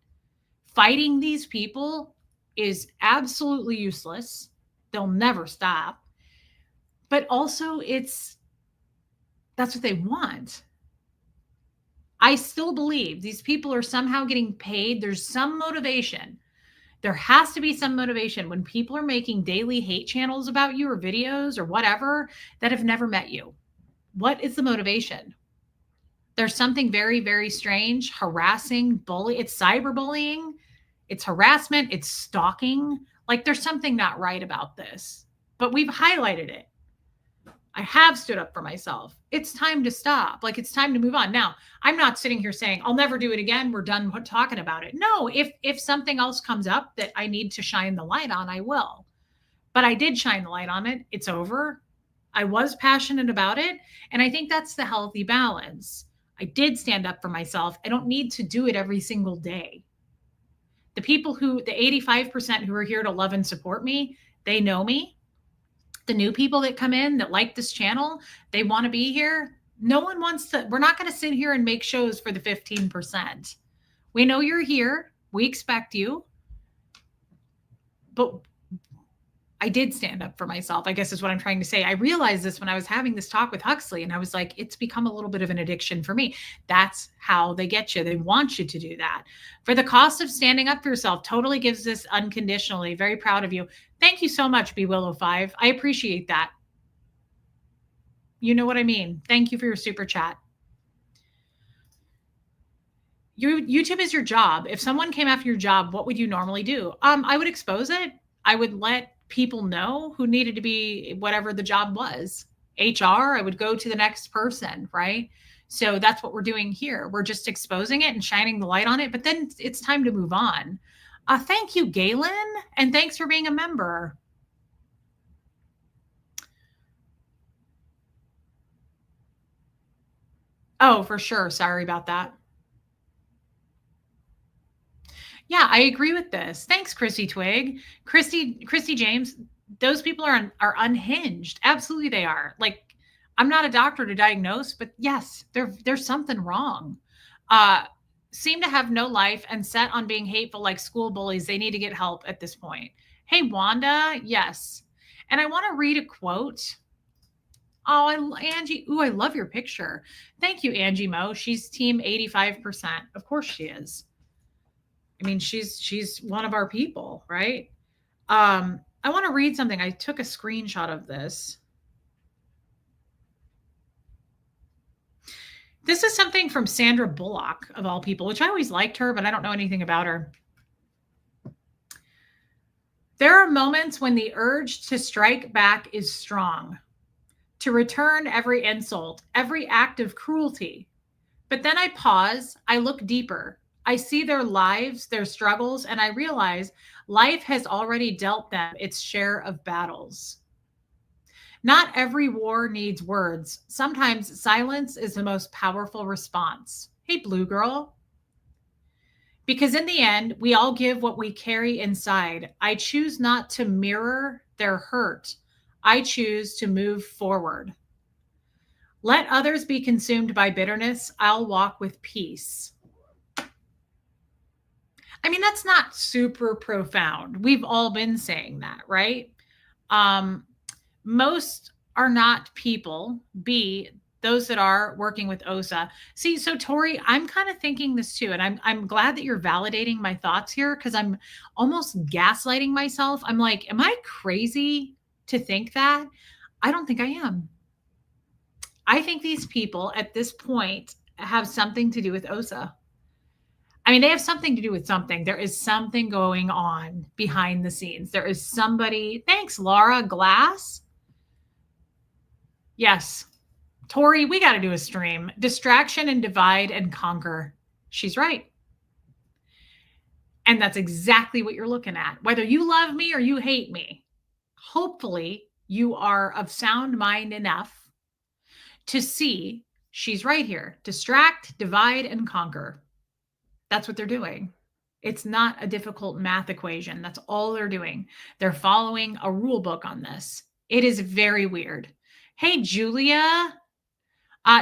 Fighting these people is absolutely useless. They'll never stop. But also, that's what they want. I still believe these people are somehow getting paid. There's some motivation. There has to be some motivation when people are making daily hate channels about you or videos or whatever that have never met you. What is the motivation? There's something very, very strange, harassing, bully. It's cyberbullying. It's harassment. It's stalking. Like, there's something not right about this, but we've highlighted it. I have stood up for myself. It's time to stop. Like, it's time to move on. Now, I'm not sitting here saying I'll never do it again. We're done talking about it. No, if something else comes up that I need to shine the light on, I will. But I did shine the light on it. It's over. I was passionate about it. And I think that's the healthy balance. I did stand up for myself. I don't need to do it every single day. The 85% who are here to love and support me, they know me. The new people that come in that like this channel, they want to be here. No one wants to, we're not going to sit here and make shows for the 15%. We know you're here. We expect you. But I did stand up for myself, I guess is what I'm trying to say. I realized this when I was having this talk with Huxley, and I was like, it's become a little bit of an addiction for me. That's how they get you. They want you to do that. For the cost of standing up for yourself, totally gives this unconditionally. Very proud of you. Thank you so much, B Willow 5. I appreciate that. You know what I mean? Thank you for your super chat. YouTube is your job. If someone came after your job, what would you normally do? I would expose it. I would let people know who needed to be whatever the job was. HR, I would go to the next person, right? So that's what we're doing here. We're just exposing it and shining the light on it, but then it's time to move on. Thank you, Galen, and thanks for being a member. Oh, for sure. Sorry about that. Yeah, I agree with this. Thanks, Chrissy Twig. Christy James, those people are unhinged. Absolutely they are. Like, I'm not a doctor to diagnose, but yes, there's something wrong. Seem to have no life and set on being hateful like school bullies. They need to get help at this point. Hey, Wanda, yes. And I want to read a quote. Oh, Angie. Ooh, I love your picture. Thank you, Angie Mo. She's team 85%. Of course she is. I mean, she's one of our people, right? I want to read something. I took a screenshot of this. This is something from Sandra Bullock, of all people, which I always liked her, but I don't know anything about her. There are moments when the urge to strike back is strong, to return every insult, every act of cruelty. But then I pause, I look deeper. I see their lives, their struggles, and I realize life has already dealt them its share of battles. Not every war needs words. Sometimes silence is the most powerful response. Hey, Blue Girl. Because in the end, we all give what we carry inside. I choose not to mirror their hurt. I choose to move forward. Let others be consumed by bitterness. I'll walk with peace. I mean, that's not super profound. We've all been saying that, right? Um, most are not people. B, those that are working with OSA. See, so Tori, I'm kind of thinking this too, and I'm glad that you're validating my thoughts here because I'm almost gaslighting myself. I'm like, am I crazy to think that? I don't think I am. I think these people at this point have something to do with OSA. I mean, they have something to do with something. There is something going on behind the scenes. There is somebody. Thanks, Laura Glass. Yes. Tori, we got to do a stream. Distraction and divide and conquer. She's right. And that's exactly what you're looking at. Whether you love me or you hate me, hopefully you are of sound mind enough to see she's right here. Distract, divide, and conquer. That's what they're doing. It's not a difficult math equation. That's all they're doing. They're following a rule book on this. It is very weird. Hey, Julia.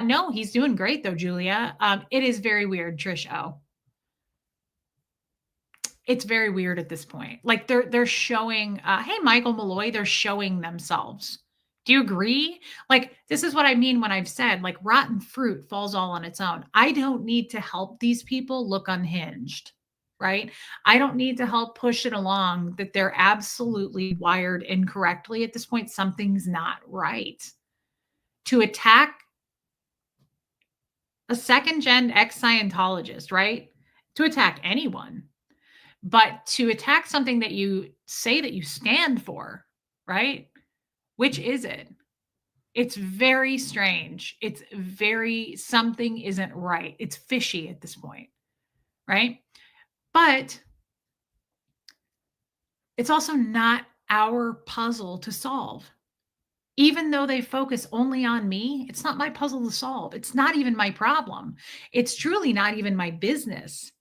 No, he's doing great though, Julia. It is very weird, Trish O. It's very weird at this point. Like they're showing, hey, Michael Malloy, they're showing themselves. Do you agree? Like, this is what I mean when I've said, like, rotten fruit falls all on its own. I don't need to help these people look unhinged, right? I don't need to help push it along that they're absolutely wired incorrectly at this point. Something's not right. To attack a second gen ex Scientologist, right? To attack anyone, but to attack something that you say that you stand for, right? Which is it? It's very strange. It's very, something isn't right. It's fishy at this point, right? But it's also not our puzzle to solve. Even though they focus only on me, it's not my puzzle to solve. It's not even my problem. It's truly not even my business.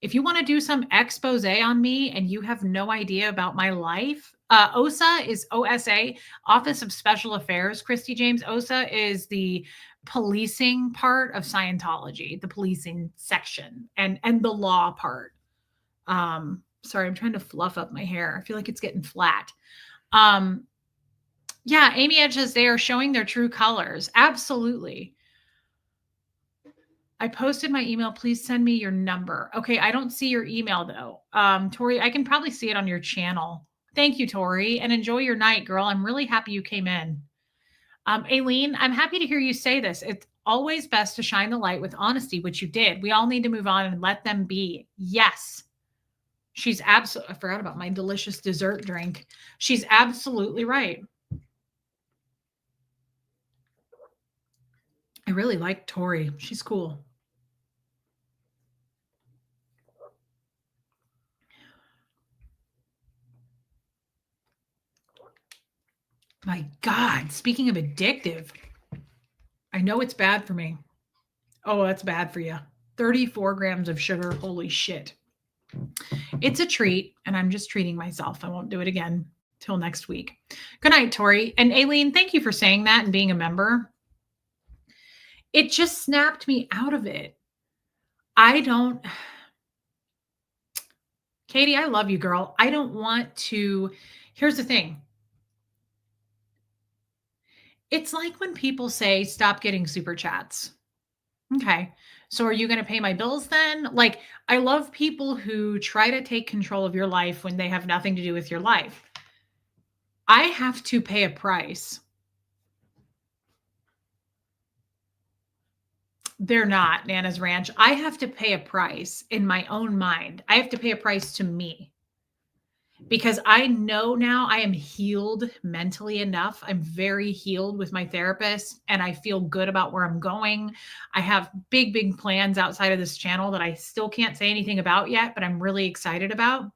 If you want to do some expose on me and you have no idea about my life, OSA is OSA, Office of Special Affairs. Christy James, OSA is the policing part of Scientology, the policing section, and the law part. Sorry, I'm trying to fluff up my hair. I feel like it's getting flat. Yeah, Amy Edge says they are showing their true colors. Absolutely. I posted my email. Please send me your number. Okay, I don't see your email though. Tori, I can probably see it on your channel. Thank you, Tori, and enjoy your night, girl. I'm really happy you came in. Aileen, I'm happy to hear you say this. It's always best to shine the light with honesty, which you did. We all need to move on and let them be. Yes. She's absolutely, I forgot about my delicious dessert drink. She's absolutely right. I really like Tori. She's cool. My God, speaking of addictive, I know it's bad for me. Oh, that's bad for you. 34 grams of sugar. Holy shit. It's a treat, and I'm just treating myself. I won't do it again till next week. Good night, Tori. And Aileen, thank you for saying that and being a member. It just snapped me out of it. I don't. Katie, I love you, girl. I don't want to. Here's the thing. It's like when people say, stop getting super chats. Okay. So are you going to pay my bills then? Like, I love people who try to take control of your life when they have nothing to do with your life. I have to pay a price. They're not Nana's Ranch. I have to pay a price in my own mind. I have to pay a price to me. Because I know now I am healed mentally enough. I'm very healed with my therapist and I feel good about where I'm going. I have big, big plans outside of this channel that I still can't say anything about yet, but I'm really excited about.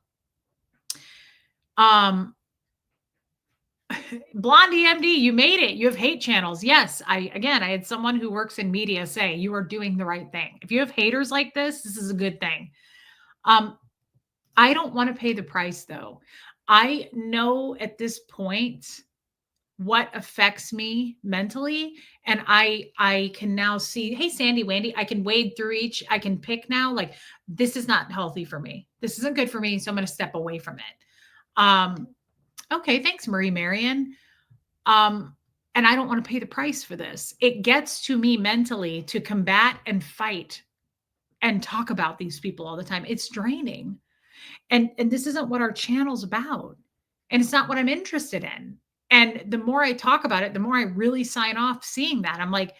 Blondie MD, you made it. You have hate channels. Yes, I had someone who works in media say you are doing the right thing. If you have haters like this is a good thing. Um, I don't want to pay the price though. I know at this point what affects me mentally, and I can now see, hey Sandy Wandy, I can wade through each, I can pick now, like this is not healthy for me. This isn't good for me, so I'm going to step away from it. Okay, thanks Marie Marion. Um, and I don't want to pay the price for this. It gets to me mentally to combat and fight and talk about these people all the time. It's draining. And this isn't what our channel's about. And it's not what I'm interested in. And the more I talk about it, the more I really sign off seeing that. I'm like,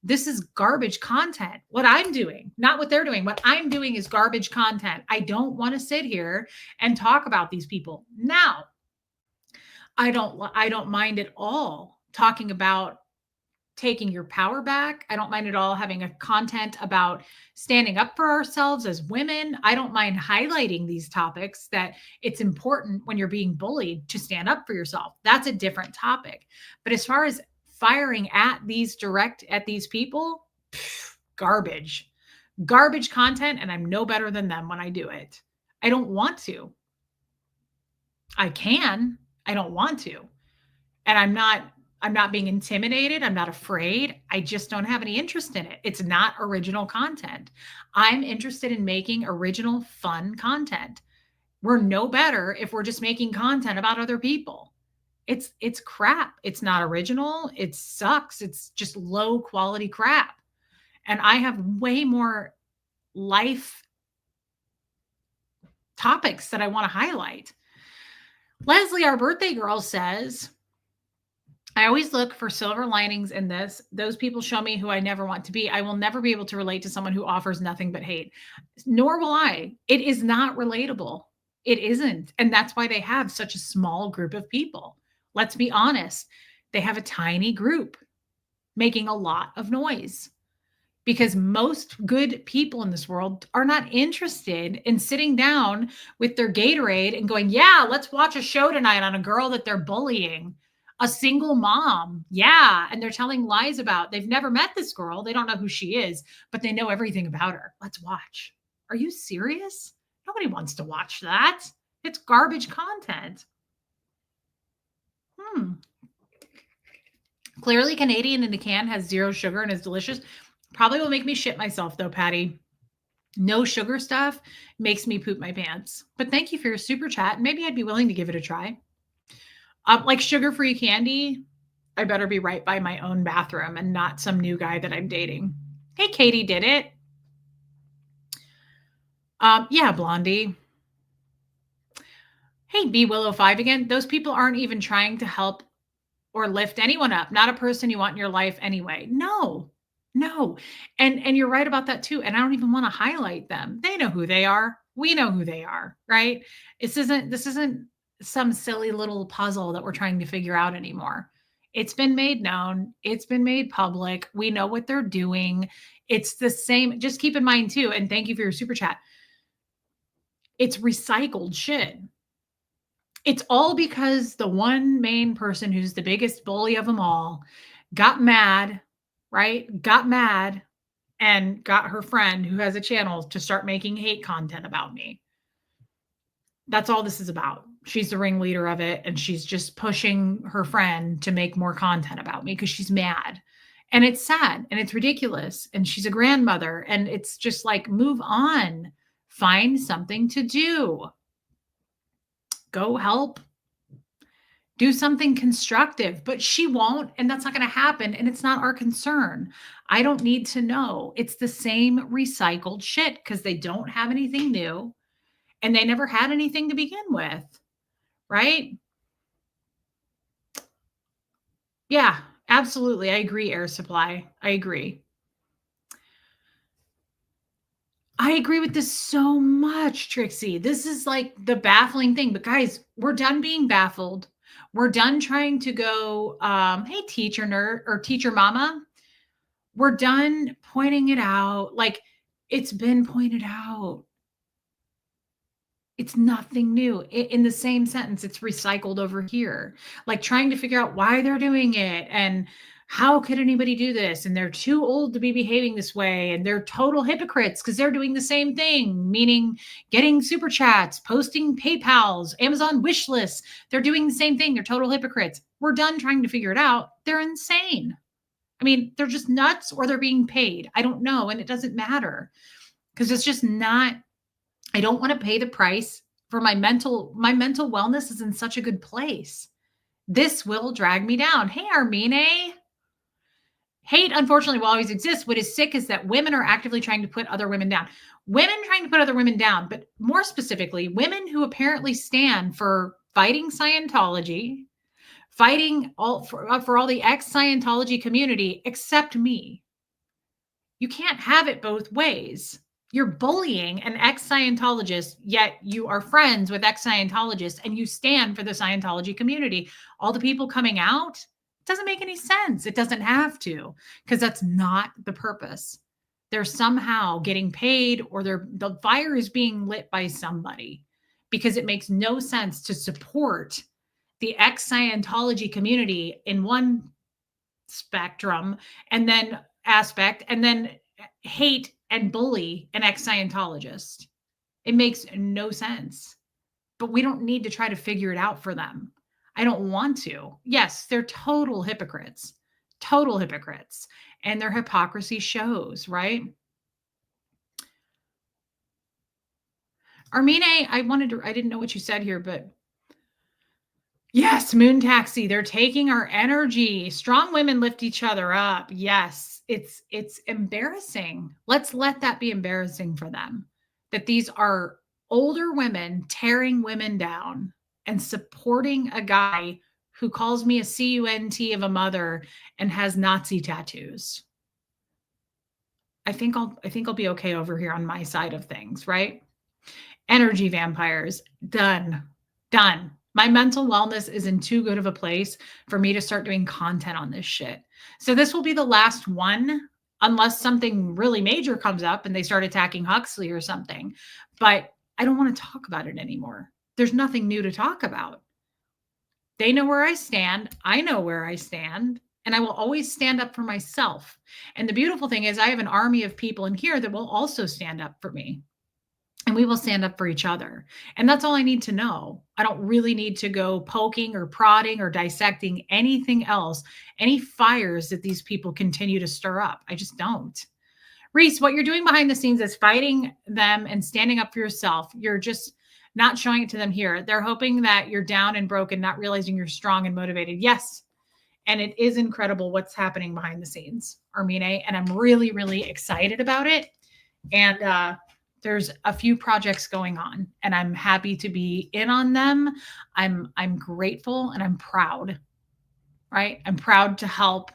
this is garbage content. What I'm doing, not what they're doing. What I'm doing is garbage content. I don't want to sit here and talk about these people. Now, I don't mind at all talking about taking your power back. I don't mind at all having a content about standing up for ourselves as women. I don't mind highlighting these topics, that it's important when you're being bullied to stand up for yourself. That's a different topic. But as far as firing at these people, garbage. Garbage content, and I'm no better than them when I do it. I don't want to. I can. I don't want to. And I'm not being intimidated. I'm not afraid. I just don't have any interest in it. It's not original content. I'm interested in making original, fun content. We're no better if we're just making content about other people. It's crap. It's not original. It sucks. It's just low quality crap. And I have way more life topics that I want to highlight. Leslie, our birthday girl, says, I always look for silver linings in this. Those people show me who I never want to be. I will never be able to relate to someone who offers nothing but hate, nor will I. It is not relatable. It isn't. And that's why they have such a small group of people. Let's be honest. They have a tiny group making a lot of noise, because most good people in this world are not interested in sitting down with their Gatorade and going, yeah, let's watch a show tonight on a girl that they're bullying, a single mom. Yeah. And they're telling lies about, they've never met this girl. They don't know who she is, but they know everything about her. Let's watch. Are you serious? Nobody wants to watch that. It's garbage content. Clearly Canadian in a can has 0 sugar and is delicious. Probably will make me shit myself though, Patty. No sugar stuff makes me poop my pants. But thank you for your super chat. Maybe I'd be willing to give it a try. Like sugar-free candy, I better be right by my own bathroom and not some new guy that I'm dating. Hey, Katie did it. Yeah, Blondie. Hey, B Willow 5 again. Those people aren't even trying to help or lift anyone up. Not a person you want in your life anyway. No. And you're right about that too. And I don't even want to highlight them. They know who they are. We know who they are, right? This isn't some silly little puzzle that we're trying to figure out anymore. It's been made known. It's been made public. We know what they're doing. It's the same. Just keep in mind too, and thank you for your super chat. It's recycled shit. It's all because the one main person who's the biggest bully of them all got mad, right? Got mad and got her friend who has a channel to start making hate content about me. That's all this is about. She's the ringleader of it, and she's just pushing her friend to make more content about me because she's mad. And it's sad and it's ridiculous. And she's a grandmother, and it's just like, move on. Find something to do. Go help. Do something constructive, but she won't, and that's not going to happen, and it's not our concern. I don't need to know. It's the same recycled shit because they don't have anything new, and they never had anything to begin with, right? Yeah, absolutely. I agree, Air Supply. I agree. I agree with this so much, Trixie. This is like the baffling thing. But guys, we're done being baffled. We're done trying to go, hey, teacher nerd or teacher mama. We're done pointing it out. Like, it's been pointed out. It's nothing new. In the same sentence, it's recycled over here. Like trying to figure out why they're doing it and how could anybody do this? And they're too old to be behaving this way. And they're total hypocrites because they're doing the same thing, meaning getting super chats, posting PayPals, Amazon wish lists. They're doing the same thing. They're total hypocrites. We're done trying to figure it out. They're insane. I mean, they're just nuts or they're being paid. I don't know. And it doesn't matter because it's just not, I don't want to pay the price for my mental wellness is in such a good place. This will drag me down. Hey, Armine. Hate, unfortunately, will always exist. What is sick is that women are actively trying to put other women down. Women trying to put other women down, but more specifically, women who apparently stand for fighting Scientology, fighting for all the ex-Scientology community, except me. You can't have it both ways. You're bullying an ex-Scientologist, yet you are friends with ex-Scientologists and you stand for the Scientology community. All the people coming out, it doesn't make any sense. It doesn't have to, because that's not the purpose. They're somehow getting paid or the fire is being lit by somebody, because it makes no sense to support the ex-Scientology community in one spectrum and then aspect, and then hate and bully an ex-Scientologist. It makes no sense. But we don't need to try to figure it out for them. I don't want to. Yes, they're total hypocrites. Total hypocrites. And their hypocrisy shows, right? Armine, I didn't know what you said here, but yes, moon taxi. They're taking our energy. Strong women lift each other up. Yes, it's embarrassing. Let's let that be embarrassing for them. That these are older women tearing women down and supporting a guy who calls me a cunt of a mother and has Nazi tattoos. I think I'll be okay over here on my side of things, right? Energy vampires. Done. My mental wellness is in too good of a place for me to start doing content on this shit. So this will be the last one, unless something really major comes up and they start attacking Huxley or something. But I don't want to talk about it anymore. There's nothing new to talk about. They know where I stand. I know where I stand. And I will always stand up for myself. And the beautiful thing is I have an army of people in here that will also stand up for me. And we will stand up for each other. And that's all I need to know. I don't really need to go poking or prodding or dissecting anything else, any fires that these people continue to stir up. I just don't. Reese, what you're doing behind the scenes is fighting them and standing up for yourself. You're just not showing it to them here. They're hoping that you're down and broken, not realizing you're strong and motivated. Yes. And it is incredible what's happening behind the scenes, Armine. And I'm really, really excited about it. And, there's a few projects going on and I'm happy to be in on them. I'm grateful and I'm proud, right? I'm proud to help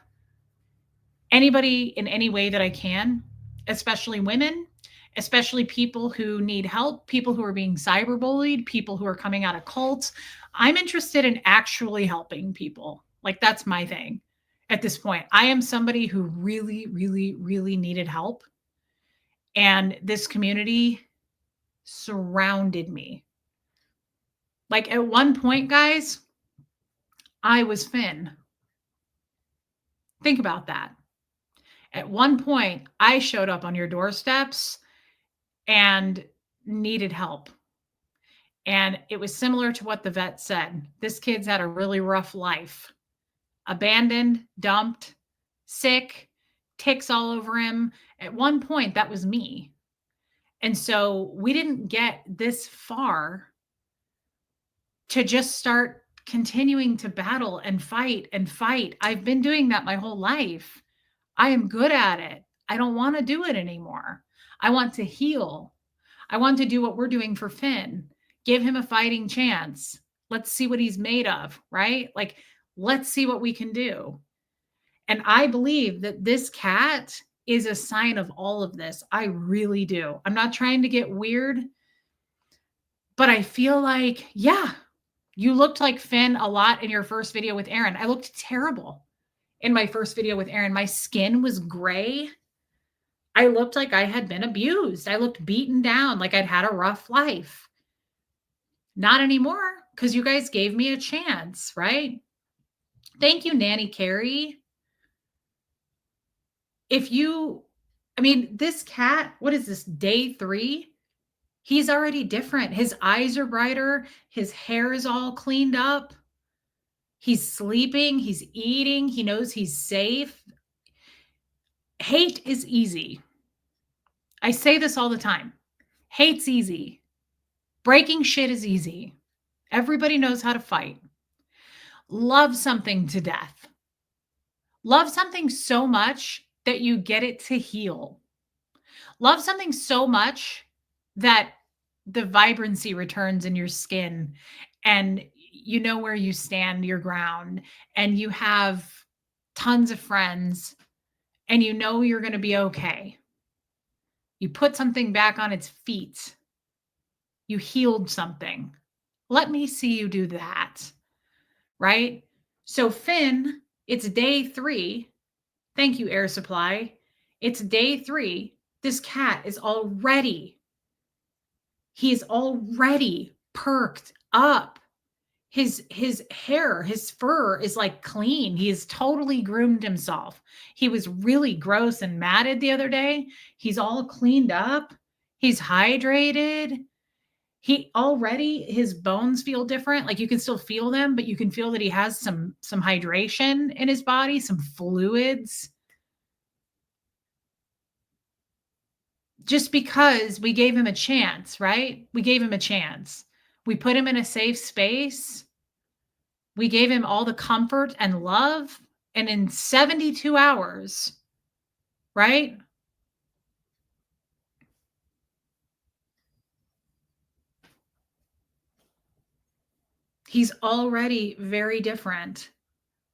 anybody in any way that I can, especially women, especially people who need help, people who are being cyberbullied, people who are coming out of cults. I'm interested in actually helping people. Like that's my thing at this point. I am somebody who really, really, really needed help. And this community surrounded me. Like at one point, guys, I was Finn. Think about that. At one point, I showed up on your doorsteps and needed help. And it was similar to what the vet said. This kid's had a really rough life. Abandoned, dumped, sick, ticks all over him. At one point, that was me. And so we didn't get this far to just start continuing to battle and fight and fight. I've been doing that my whole life. I am good at it. I don't want to do it anymore. I want to heal. I want to do what we're doing for Finn. Give him a fighting chance. Let's see what he's made of, right? Like, let's see what we can do. And I believe that this cat is a sign of all of this. I really do. I'm not trying to get weird, but I feel like, yeah, you looked like Finn a lot in your first video with Aaron. I looked terrible in my first video with Aaron. My skin was gray. I looked like I had been abused. I looked beaten down, like I'd had a rough life. Not anymore because you guys gave me a chance, right? Thank you, Nanny Carrie. If you, I mean, this cat, what is this, day 3? He's already different. His eyes are brighter. His hair is all cleaned up. He's sleeping. He's eating. He knows he's safe. Hate is easy. I say this all the time. Hate's easy. Breaking shit is easy. Everybody knows how to fight. Love something to death. Love something so much that you get it to heal. Love something so much that the vibrancy returns in your skin and you know where you stand your ground and you have tons of friends and you know you're going to be okay. You put something back on its feet. You healed something. Let me see you do that. Right? So, Finn, it's day 3. Thank you, Air Supply. It's day 3. This cat is already, he's already perked up. His hair, his fur is like clean. He's totally groomed himself. He was really gross and matted the other day. He's all cleaned up. He's hydrated. He already, his bones feel different. Like you can still feel them, but you can feel that he has some hydration in his body, some fluids. Just because we gave him a chance, right? We gave him a chance. We put him in a safe space. We gave him all the comfort and love. And in 72 hours, right? He's already very different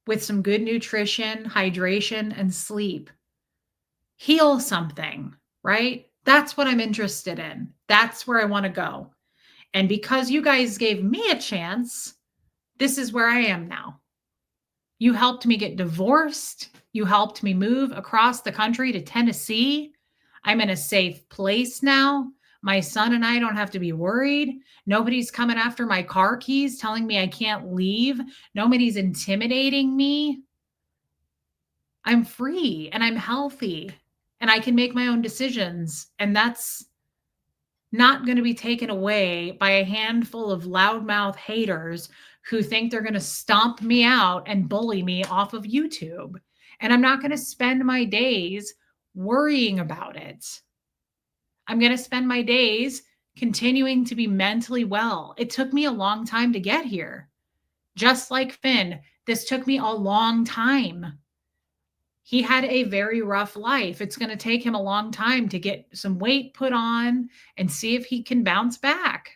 with some good nutrition, hydration, and sleep. Heal something, right? That's what I'm interested in. That's where I want to go. And because you guys gave me a chance, this is where I am now. You helped me get divorced. You helped me move across the country to Tennessee. I'm in a safe place now. My son and I don't have to be worried. Nobody's coming after my car keys telling me I can't leave. Nobody's intimidating me. I'm free and I'm healthy and I can make my own decisions. And that's not going to be taken away by a handful of loudmouth haters who think they're going to stomp me out and bully me off of YouTube. And I'm not going to spend my days worrying about it. I'm going to spend my days continuing to be mentally well. It took me a long time to get here. Just like Finn, this took me a long time. He had a very rough life. It's going to take him a long time to get some weight put on and see if he can bounce back.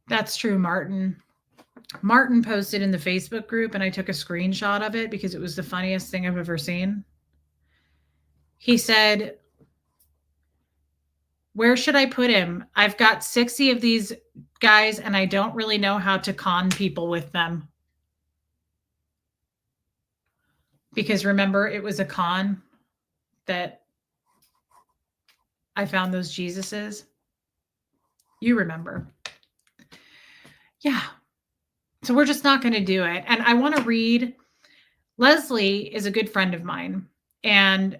That's true, Martin. Martin posted in the Facebook group and I took a screenshot of it because it was the funniest thing I've ever seen. He said, "Where should I put him? I've got 60 of these guys and I don't really know how to con people with them." Because remember, it was a con that I found those Jesuses. You remember. Yeah. So we're just not going to do it. And I want to read. Leslie is a good friend of mine. And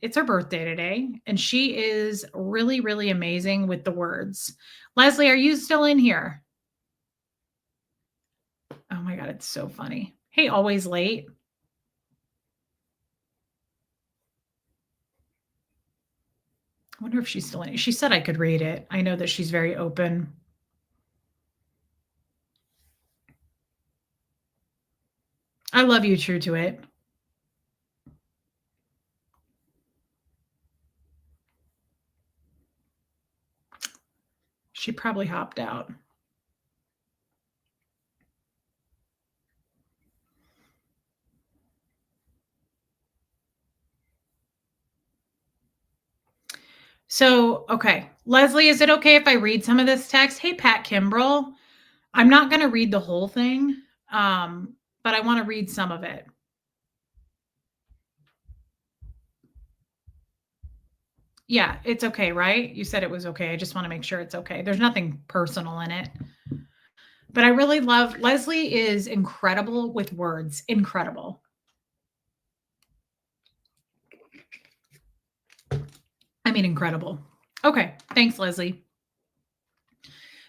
it's her birthday today. And she is really, really amazing with the words. Leslie, are you still in here? Oh my God, it's so funny. Hey, always late. I wonder if she's still in. She said I could read it. I know that she's very open. I love you, true to it. She probably hopped out. So, okay. Leslie, is it okay if I read some of this text? Hey, Pat Kimbrell. I'm not going to read the whole thing, but I want to read some of it. Yeah, it's okay, right? You said it was okay. I just want to make sure it's okay. There's nothing personal in it. But I really love Leslie is incredible with words. Incredible. I mean, incredible. Okay. Thanks, Leslie.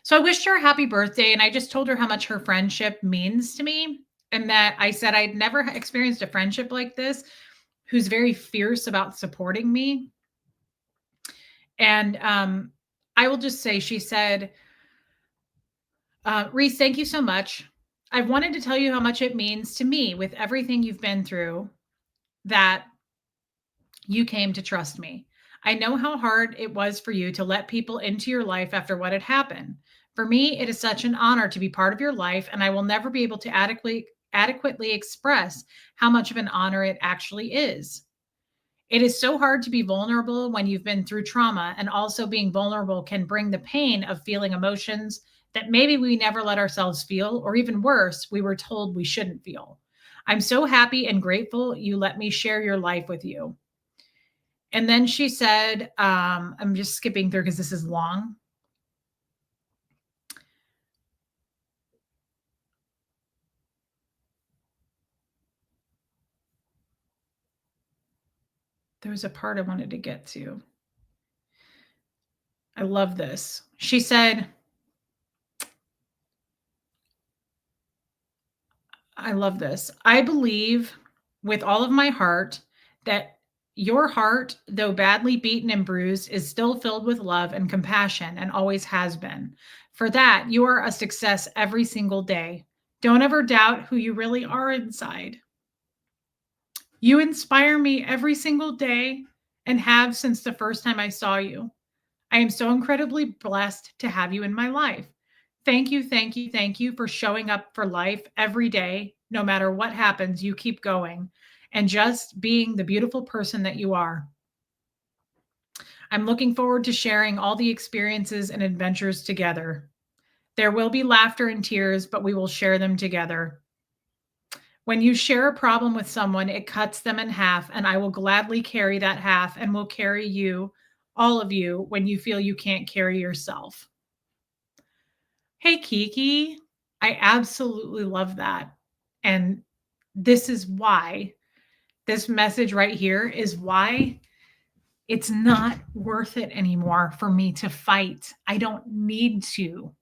So I wished her a happy birthday and I just told her how much her friendship means to me. And that I said I'd never experienced a friendship like this who's very fierce about supporting me. And I will just say, she said, Reese, thank you so much. I've wanted to tell you how much it means to me with everything you've been through that you came to trust me. I know how hard it was for you to let people into your life after what had happened. For me, it is such an honor to be part of your life, and I will never be able to adequately express how much of an honor it actually is. It is so hard to be vulnerable when you've been through trauma, and also being vulnerable can bring the pain of feeling emotions that maybe we never let ourselves feel, or even worse, we were told we shouldn't feel. I'm so happy and grateful you let me share your life with you. And then she said, I'm just skipping through because this is long. There was a part I wanted to get to. I love this. She said, I love this. I believe with all of my heart that your heart, though badly beaten and bruised, is still filled with love and compassion and always has been. For that, you are a success every single day. Don't ever doubt who you really are inside. You inspire me every single day and have since the first time I saw you. I am so incredibly blessed to have you in my life. Thank you, thank you, thank you for showing up for life every day. No matter what happens, you keep going and just being the beautiful person that you are. I'm looking forward to sharing all the experiences and adventures together. There will be laughter and tears, but we will share them together. When you share a problem with someone, it cuts them in half, and I will gladly carry that half and will carry you, all of you, when you feel you can't carry yourself. Hey, Kiki, I absolutely love that. And this is why this message right here is why it's not worth it anymore for me to fight. I don't need to.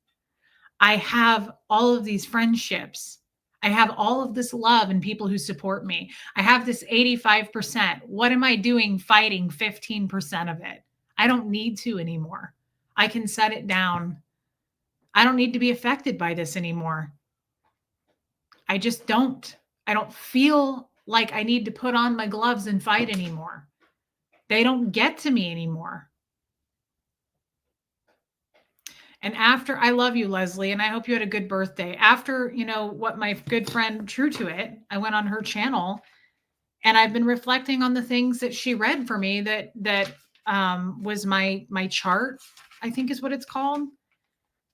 I have all of these friendships. I have all of this love and people who support me. I have this 85%. What am I doing fighting 15% of it? I don't need to anymore. I can set it down. I don't need to be affected by this anymore. I just don't. I don't feel like I need to put on my gloves and fight anymore. They don't get to me anymore. And after, I love you, Leslie, and I hope you had a good birthday. After, what my good friend True to It, I went on her channel and I've been reflecting on the things that she read for me that was my chart, I think is what it's called.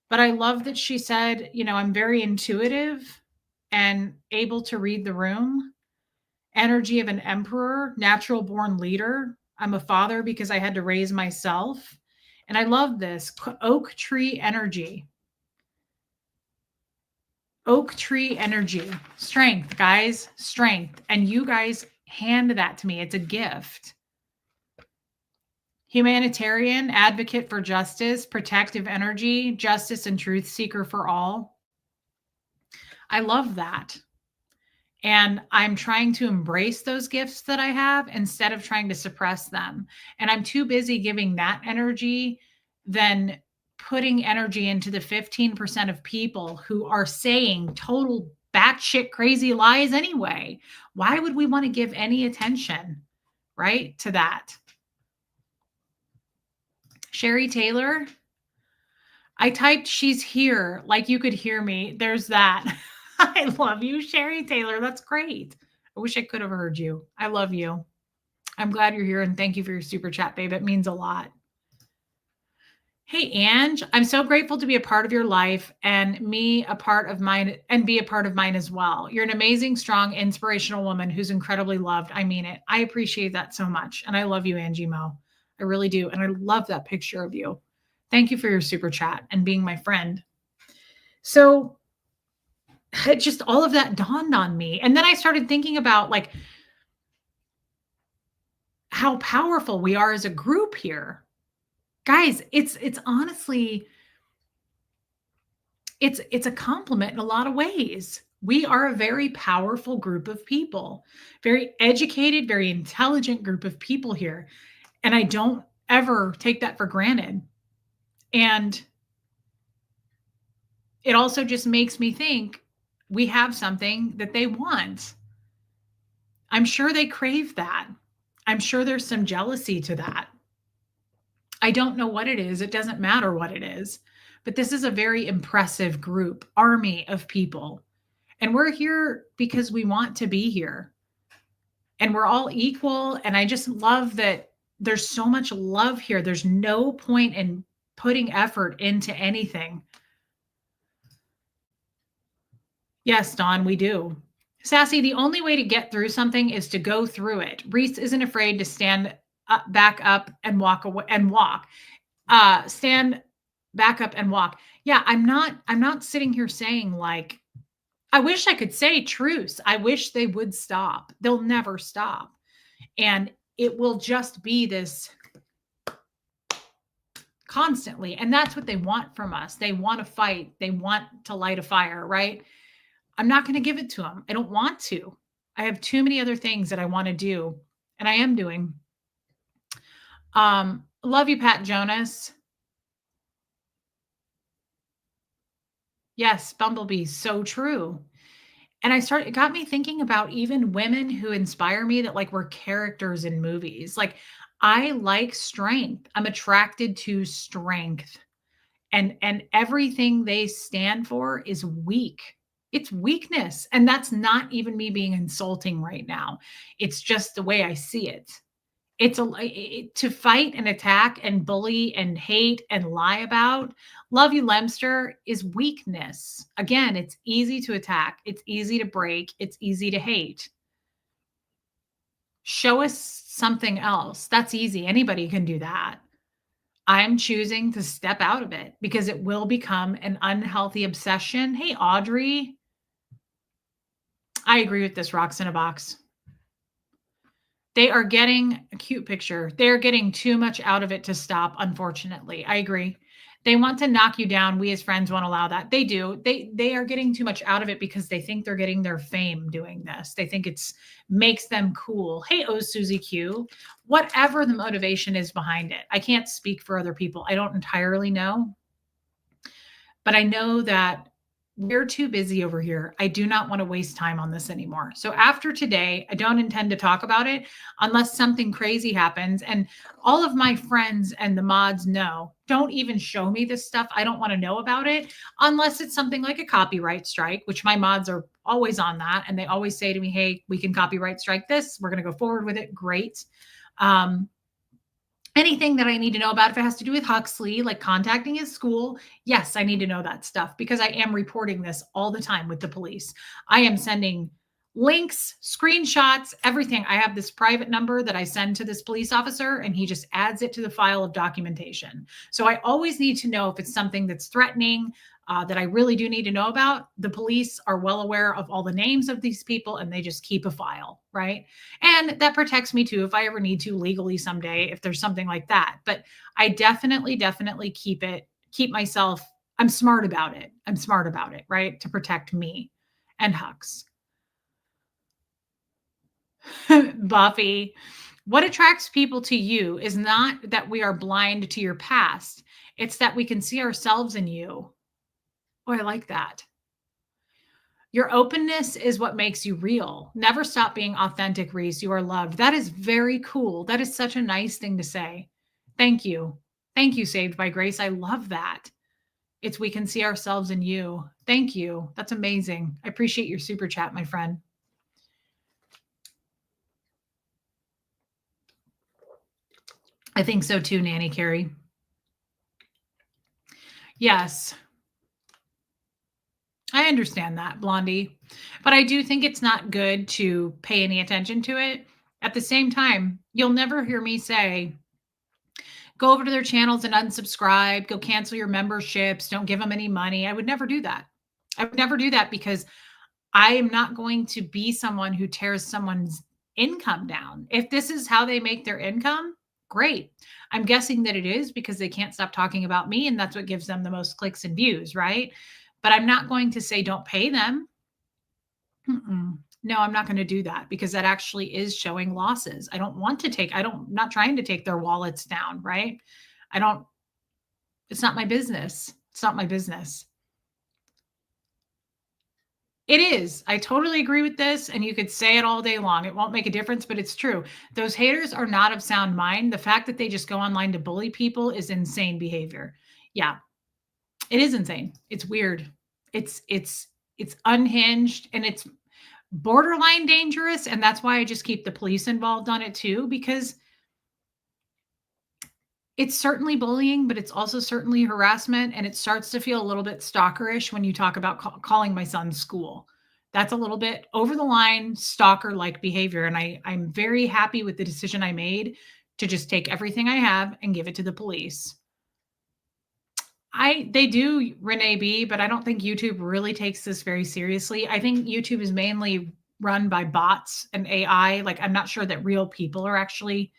But I love that she said, I'm very intuitive and able to read the room. Energy of an emperor, natural born leader. I'm a father because I had to raise myself. And I love this oak tree energy. Oak tree energy. Strength, guys, strength. And you guys hand that to me. It's a gift. Humanitarian, advocate for justice, protective energy, justice and truth seeker for all. I love that. And I'm trying to embrace those gifts that I have instead of trying to suppress them. And I'm too busy giving that energy than putting energy into the 15% of people who are saying total batshit crazy lies anyway. Why would we want to give any attention, right, to that? Sherry Taylor, I typed she's here like you could hear me. There's that. I love you, Sherry Taylor. That's great. I wish I could have heard you. I love you. I'm glad you're here and thank you for your super chat, babe. It means a lot. Hey, Ange, I'm so grateful to be a part of your life and me a part of mine and be a part of mine as well. You're an amazing, strong, inspirational woman who's incredibly loved. I mean it. I appreciate that so much. And I love you, Angie Mo. I really do. And I love that picture of you. Thank you for your super chat and being my friend. So it just all of that dawned on me. And then I started thinking about like how powerful we are as a group here. Guys, it's honestly it's a compliment in a lot of ways. We are a very powerful group of people. Very educated, very intelligent group of people here. And I don't ever take that for granted. And it also just makes me think we have something that they want. I'm sure they crave that. I'm sure there's some jealousy to that. I don't know what it is. It doesn't matter what it is. But this is a very impressive group, army of people. And we're here because we want to be here. And we're all equal. And I just love that there's so much love here. There's no point in putting effort into anything. Yes, Dawn, we do. Sassy, the only way to get through something is to go through it. Reese isn't afraid to stand back up and walk away and walk. Stand back up and walk. Yeah, I'm not sitting here saying like, I wish I could say truce. I wish they would stop. They'll never stop. And it will just be this constantly. And that's what they want from us. They want to fight. They want to light a fire, right? I'm not going to give it to them. I don't want to. I have too many other things that I want to do, and I am doing. Love you, Pat Jonas. Yes, Bumblebee, so true. And it got me thinking about even women who inspire me that like were characters in movies. Like I like strength. I'm attracted to strength. And everything they stand for is weak. It's weakness. And that's not even me being insulting right now. It's just the way I see it. To fight and attack and bully and hate and lie about. Love you, Lemster, is weakness. Again, it's easy to attack. It's easy to break. It's easy to hate. Show us something else. That's easy. Anybody can do that. I'm choosing to step out of it because it will become an unhealthy obsession. Hey, Audrey. I agree with this, Rocks in a Box. They are getting a cute picture. They're getting too much out of it to stop, unfortunately. I agree. They want to knock you down. We as friends won't allow that. They do. They are getting too much out of it because they think they're getting their fame doing this. They think it's makes them cool. Hey, oh, Susie Q. Whatever the motivation is behind it. I can't speak for other people. I don't entirely know. But I know that we're too busy over here. I do not want to waste time on this anymore. So after today, I don't intend to talk about it unless something crazy happens. And all of my friends and the mods know, don't even show me this stuff. I don't want to know about it unless it's something like a copyright strike, which my mods are always on that. And they always say to me, hey, we can copyright strike this. We're going to go forward with it. Great. Anything that I need to know about if it has to do with Huxley, like contacting his school, yes, I need to know that stuff because I am reporting this all the time with the police. I am sending links, screenshots, everything. I have this private number that I send to this police officer and he just adds it to the file of documentation. So I always need to know if it's something that's threatening, that I really do need to know about. The police are well aware of all the names of these people and they just keep a file, right? And that protects me too if I ever need to legally someday, if there's something like that. But I definitely keep myself, I'm smart about it. I'm smart about it, right? To protect me and Hux. Buffy, what attracts people to you is not that we are blind to your past. It's that we can see ourselves in you. Oh, I like that. Your openness is what makes you real. Never stop being authentic, Reese. You are loved. That is very cool. That is such a nice thing to say. Thank you. Thank you, Saved by Grace. I love that. It's we can see ourselves in you. Thank you. That's amazing. I appreciate your super chat, my friend. I think so too, Nanny Carrie. Yes. I understand that, Blondie. But I do think it's not good to pay any attention to it. At the same time, you'll never hear me say, go over to their channels and unsubscribe, go cancel your memberships, don't give them any money. I would never do that. I would never do that because I am not going to be someone who tears someone's income down. If this is how they make their income, great. I'm guessing that it is because they can't stop talking about me and that's what gives them the most clicks and views, right? But I'm not going to say don't pay them. No, I'm not going to do that because that actually is showing losses. I don't want to take, I'm not trying to take their wallets down, right? I don't, it's not my business. It's not my business. It is. I totally agree with this. And you could say it all day long. It won't make a difference, but it's true. Those haters are not of sound mind. The fact that they just go online to bully people is insane behavior. Yeah, it is insane. It's weird. It's unhinged and it's borderline dangerous. And that's why I just keep the police involved on it too, because it's certainly bullying, but it's also certainly harassment. And it starts to feel a little bit stalkerish when you talk about calling my son's school. That's a little bit over the line, stalker like behavior. And I'm very happy with the decision I made to just take everything I have and give it to the police. They do, Renee B, but I don't think YouTube really takes this very seriously. I think YouTube is mainly run by bots and AI. Like, I'm not sure that real people are actually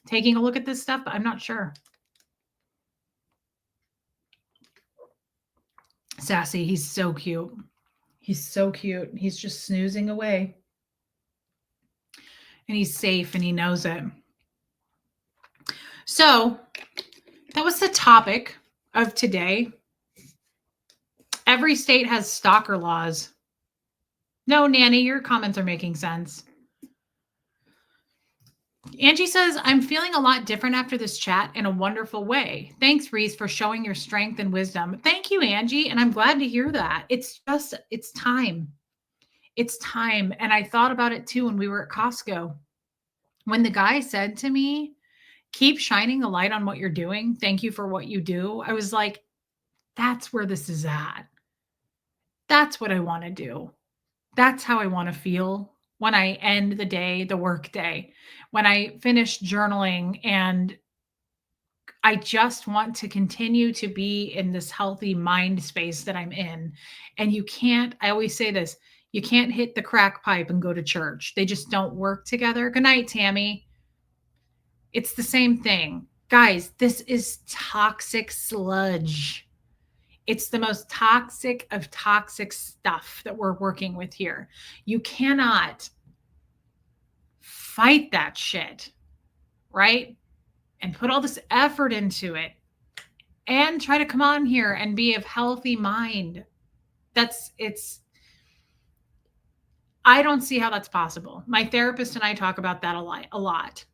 taking a look at this stuff, but I'm not sure. Sassy, he's so cute. He's so cute. He's just snoozing away. And he's safe and he knows it. So that was the topic of today. Every state has stalker laws. No, Nanny, your comments are making sense. Angie says, I'm feeling a lot different after this chat in a wonderful way. Thanks, Reese, for showing your strength and wisdom. Thank you, Angie. And I'm glad to hear that. It's time. It's time. And I thought about it too when we were at Costco. When the guy said to me, keep shining the light on what you're doing. Thank you for what you do. I was like, that's where this is at. That's what I want to do. That's how I want to feel when I end the day, the work day, when I finish journaling, and I just want to continue to be in this healthy mind space that I'm in. And you can't, I always say this, you can't hit the crack pipe and go to church. They just don't work together. Good night, Tammy. It's the same thing. Guys, this is toxic sludge. It's the most toxic of toxic stuff that we're working with here. You cannot fight that shit, right? And put all this effort into it and try to come on here and be of healthy mind. I don't see how that's possible. My therapist and I talk about that a lot.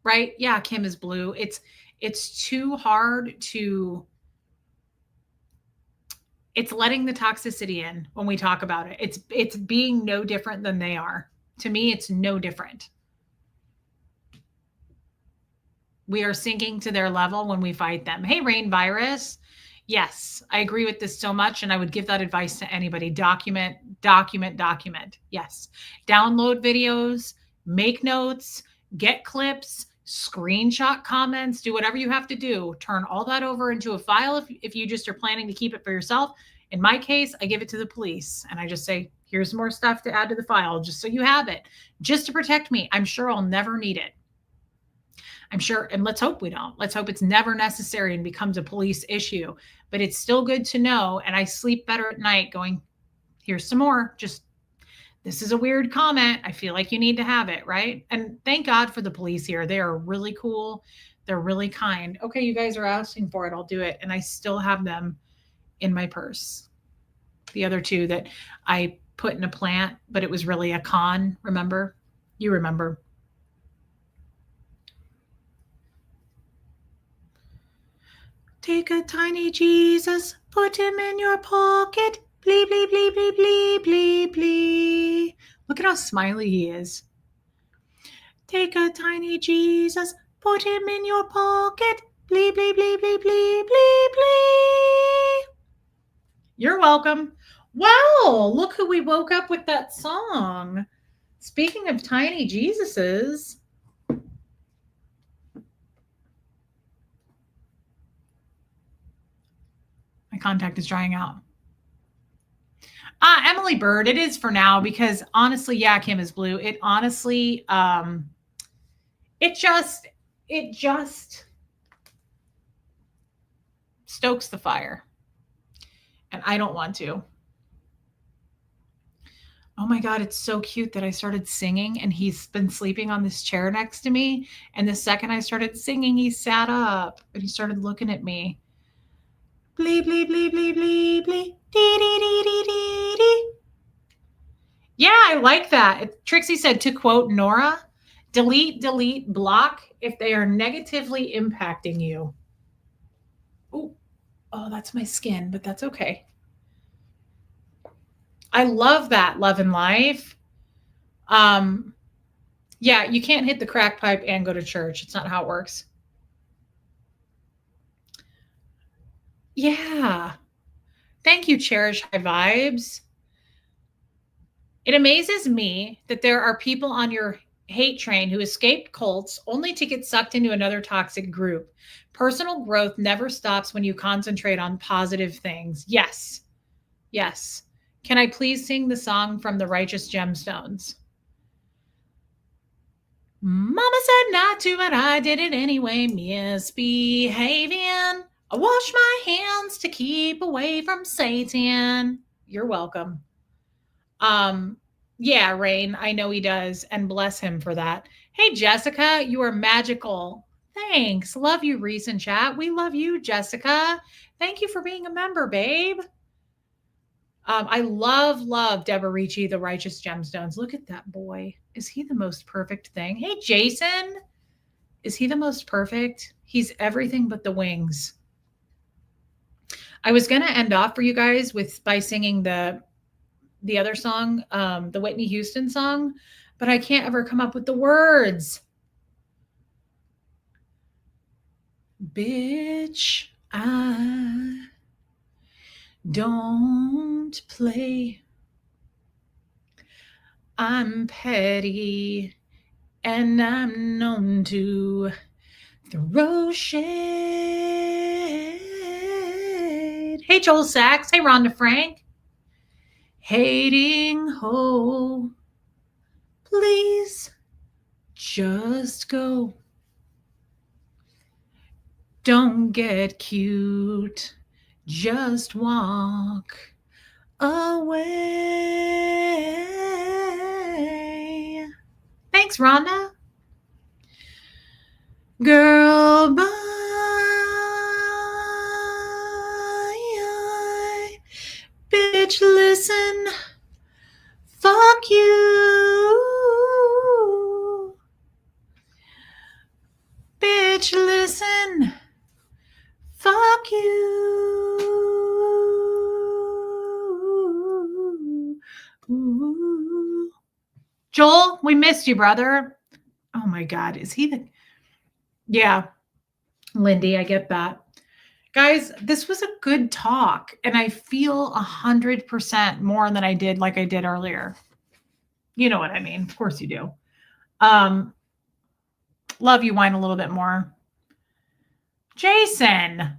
Right? Yeah, Kim is blue. It's too hard to, it's letting the toxicity in when we talk about it. It's being no different than they are. To me, it's no different. We are sinking to their level when we fight them. Hey, Rain Virus. Yes, I agree with this so much. And I would give that advice to anybody. Document. Yes. Download videos, make notes, get clips, screenshot comments, do whatever you have to do. Turn all that over into a file if you just are planning to keep it for yourself. In my case, I give it to the police and I just say, here's more stuff to add to the file just so you have it, just to protect me. I'm sure I'll never need it. I'm sure, and let's hope we don't. Let's hope it's never necessary and becomes a police issue. But it's still good to know. And I sleep better at night going, here's some more. Just, this is a weird comment. I feel like you need to have it, right? And thank God for the police here. They are really cool. They're really kind. Okay, you guys are asking for it. I'll do it. And I still have them in my purse. The other two that I put in a plant, but it was really a con. Remember? You remember. Take a tiny Jesus, put him in your pocket. Blee, blee, blee, blee, blee, blee, blee. Look at how smiley he is. Take a tiny Jesus, put him in your pocket. Blee, blee, blee, blee, blee, blee, blee. You're welcome. Wow, look who we woke up with that song. Speaking of tiny Jesuses, My contact is drying out. Emily Bird, it is for now because honestly, yeah, Kim is blue. It honestly, it just stokes the fire. And I don't want to. Oh my God, it's so cute that I started singing and he's been sleeping on this chair next to me. And the second I started singing, he sat up and he started looking at me. Bleep, bleep, bleep, bleep, bleep, bleep. Dee, dee, dee, dee, dee, dee. Yeah, I like that. Trixie said, to quote Nora, delete, delete, block if they are negatively impacting you. Ooh, oh, that's my skin, but that's okay. I love that, love and life. Yeah, you can't hit the crack pipe and go to church. It's not how it works. Yeah. Thank you, Cherish High Vibes. It amazes me that there are people on your hate train who escaped cults only to get sucked into another toxic group. Personal growth never stops when you concentrate on positive things. Yes. Yes. Can I please sing the song from the Righteous Gemstones? Mama said not to, but I did it anyway. Misbehaving. I wash my hands to keep away from Satan. You're welcome. Yeah, Rain, I know he does, and bless him for that. Hey, Jessica, you are magical. Thanks. Love you, Reese and chat. We love you, Jessica. Thank you for being a member, babe. I love Deborah Ricci, the Righteous Gemstones. Look at that boy. Is he the most perfect thing? Hey, Jason. Is he the most perfect? He's everything but the wings. I was going to end off for you guys by singing the other song, the Whitney Houston song, but I can't ever come up with the words. Bitch, I don't play. I'm petty and I'm known to throw shade. Hey, Joel Sachs. Hey, Rhonda Frank. Hating ho. Please just go. Don't get cute. Just walk away. Thanks, Rhonda. Girl, bye. Bitch, listen. Fuck you. Bitch, listen. Fuck you. Joel, we missed you, brother. Oh my God. Is he the. Yeah. Lindy, I get that. Guys, this was a good talk, and I feel 100% more than I did like I did earlier. You know what I mean? Of course you do. Love you, wine a little bit more. Jason.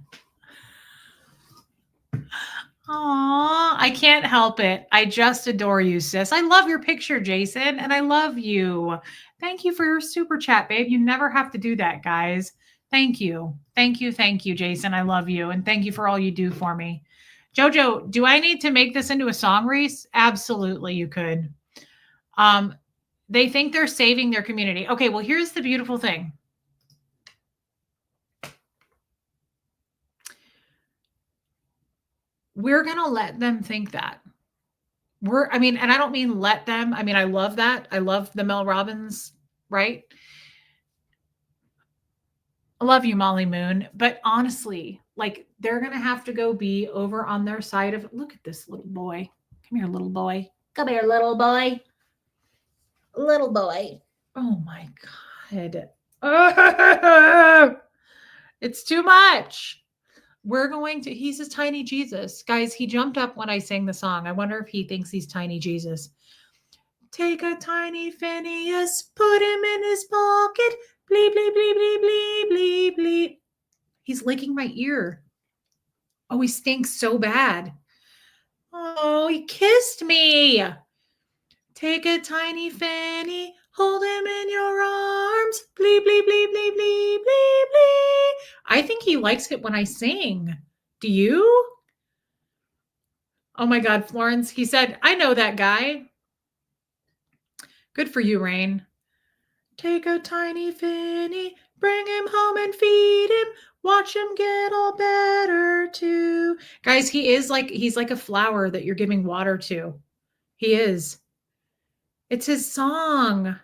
Aw, I can't help it. I just adore you, sis. I love your picture, Jason, and I love you. Thank you for your super chat, babe. You never have to do that, guys. Thank you. Thank you, Jason. I love you, and thank you for all you do for me. Jojo, do I need to make this into a song, Reese? Absolutely, you could. They think they're saving their community. Okay, well, here's the beautiful thing. We're going to let them think that. And I don't mean let them. I mean, I love that. I love the Mel Robbins, right? I love you, Molly Moon. But honestly, like they're going to have to go be over on their side of, look at this little boy. Come here, little boy. Come here, little boy. Little boy. Oh my God. It's too much. He's a tiny Jesus. Guys, he jumped up when I sang the song. I wonder if he thinks he's tiny Jesus. Take a tiny Phineas, put him in his pocket. Bleep, bleep, bleep, bleep, bleep, bleep, bleep. He's licking my ear. Oh, he stinks so bad. Oh, he kissed me. Take a tiny fanny, hold him in your arms. Blee, blee, blee, blee, blee, blee, blee. I think he likes it when I sing. Do you? Oh my God, Florence. He said, I know that guy. Good for you, Rain. Take a tiny fanny, bring him home and feed him. Watch him get all better too. Guys, he's like a flower that you're giving water to. He is. It's his song.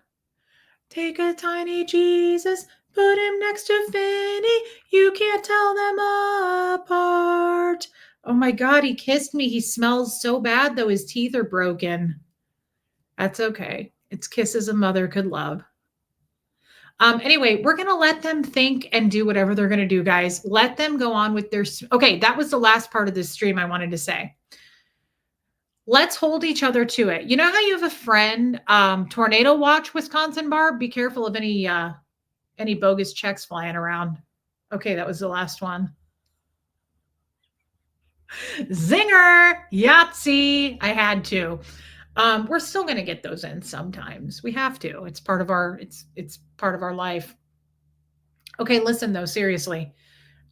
Take a tiny Jesus, put him next to Finny. You can't tell them apart. Oh my God, he kissed me. He smells so bad, though. His teeth are broken. That's okay. It's kisses a mother could love. Anyway, we're going to let them think and do whatever they're going to do, guys. Let them go on with their. Okay, that was the last part of this stream I wanted to say. Let's hold each other to it. You know how you have a friend, tornado watch, Wisconsin Barb? Be careful of any bogus checks flying around. Okay, that was the last one. Zinger, Yahtzee. I had to. We're still going to get those in sometimes. We have to. It's part of our it's part of our life. Okay, listen though, seriously.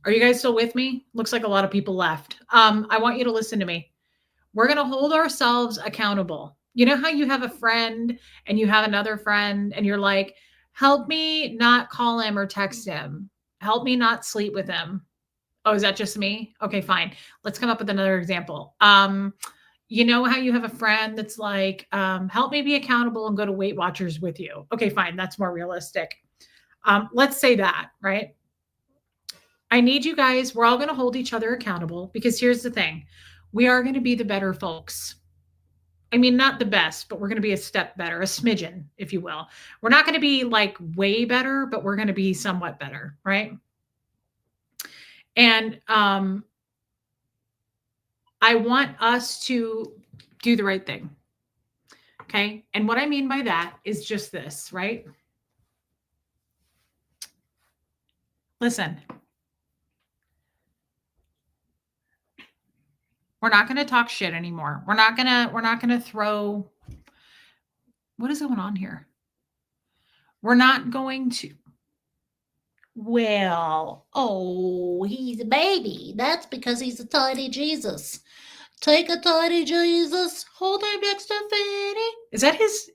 Are you guys still with me? Looks like a lot of people left. I want you to listen to me. We're going to hold ourselves accountable. You know how you have a friend and you have another friend and you're like, help me not call him or text him. Help me not sleep with him. Oh, is that just me? Okay, fine. Let's come up with another example. You know how you have a friend that's like, help me be accountable and go to Weight Watchers with you. Okay, fine. That's more realistic. Let's say that, right? I need you guys, we're all going to hold each other accountable because here's the thing. We are going to be the better folks. I mean, not the best, but we're going to be a step better, a smidgen, if you will. We're not going to be like way better, but we're going to be somewhat better, right? And I want us to do the right thing. Okay. And what I mean by that is just this, right? Listen, we're not going to talk shit anymore. We're not going to throw. What is going on here? We're not going to. Well, oh, he's a baby. That's because he's a tiny Jesus. Take a tiny Jesus, hold him next to Finny.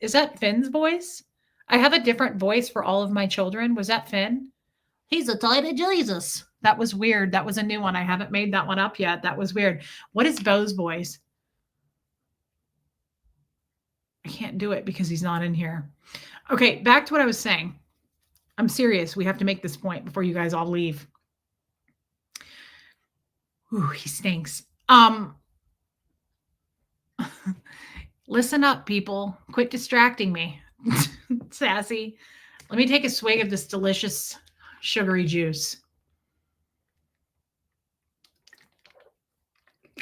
Is that Finn's voice? I have a different voice for all of my children. Was that Finn? He's a tiny Jesus. That was weird. That was a new one. I haven't made that one up yet. That was weird. What is Bo's voice? I can't do it because he's not in here. Okay, back to what I was saying. I'm serious. We have to make this point before you guys all leave. Ooh, he stinks. Listen up, people. Quit distracting me. Sassy. Let me take a swig of this delicious sugary juice.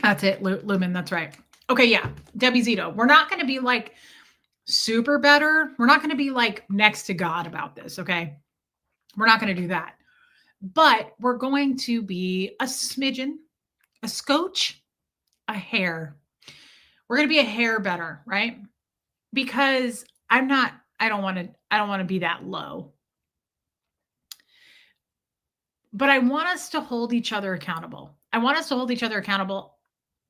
That's it, Lumen. That's right. Okay, yeah. Debbie Zito. We're not going to be like super better. We're not going to be like next to God about this, okay? We're not going to do that. But we're going to be a smidgen, a scotch, a hair. We're going to be a hair better, right? Because I don't want to be that low. But I want us to hold each other accountable.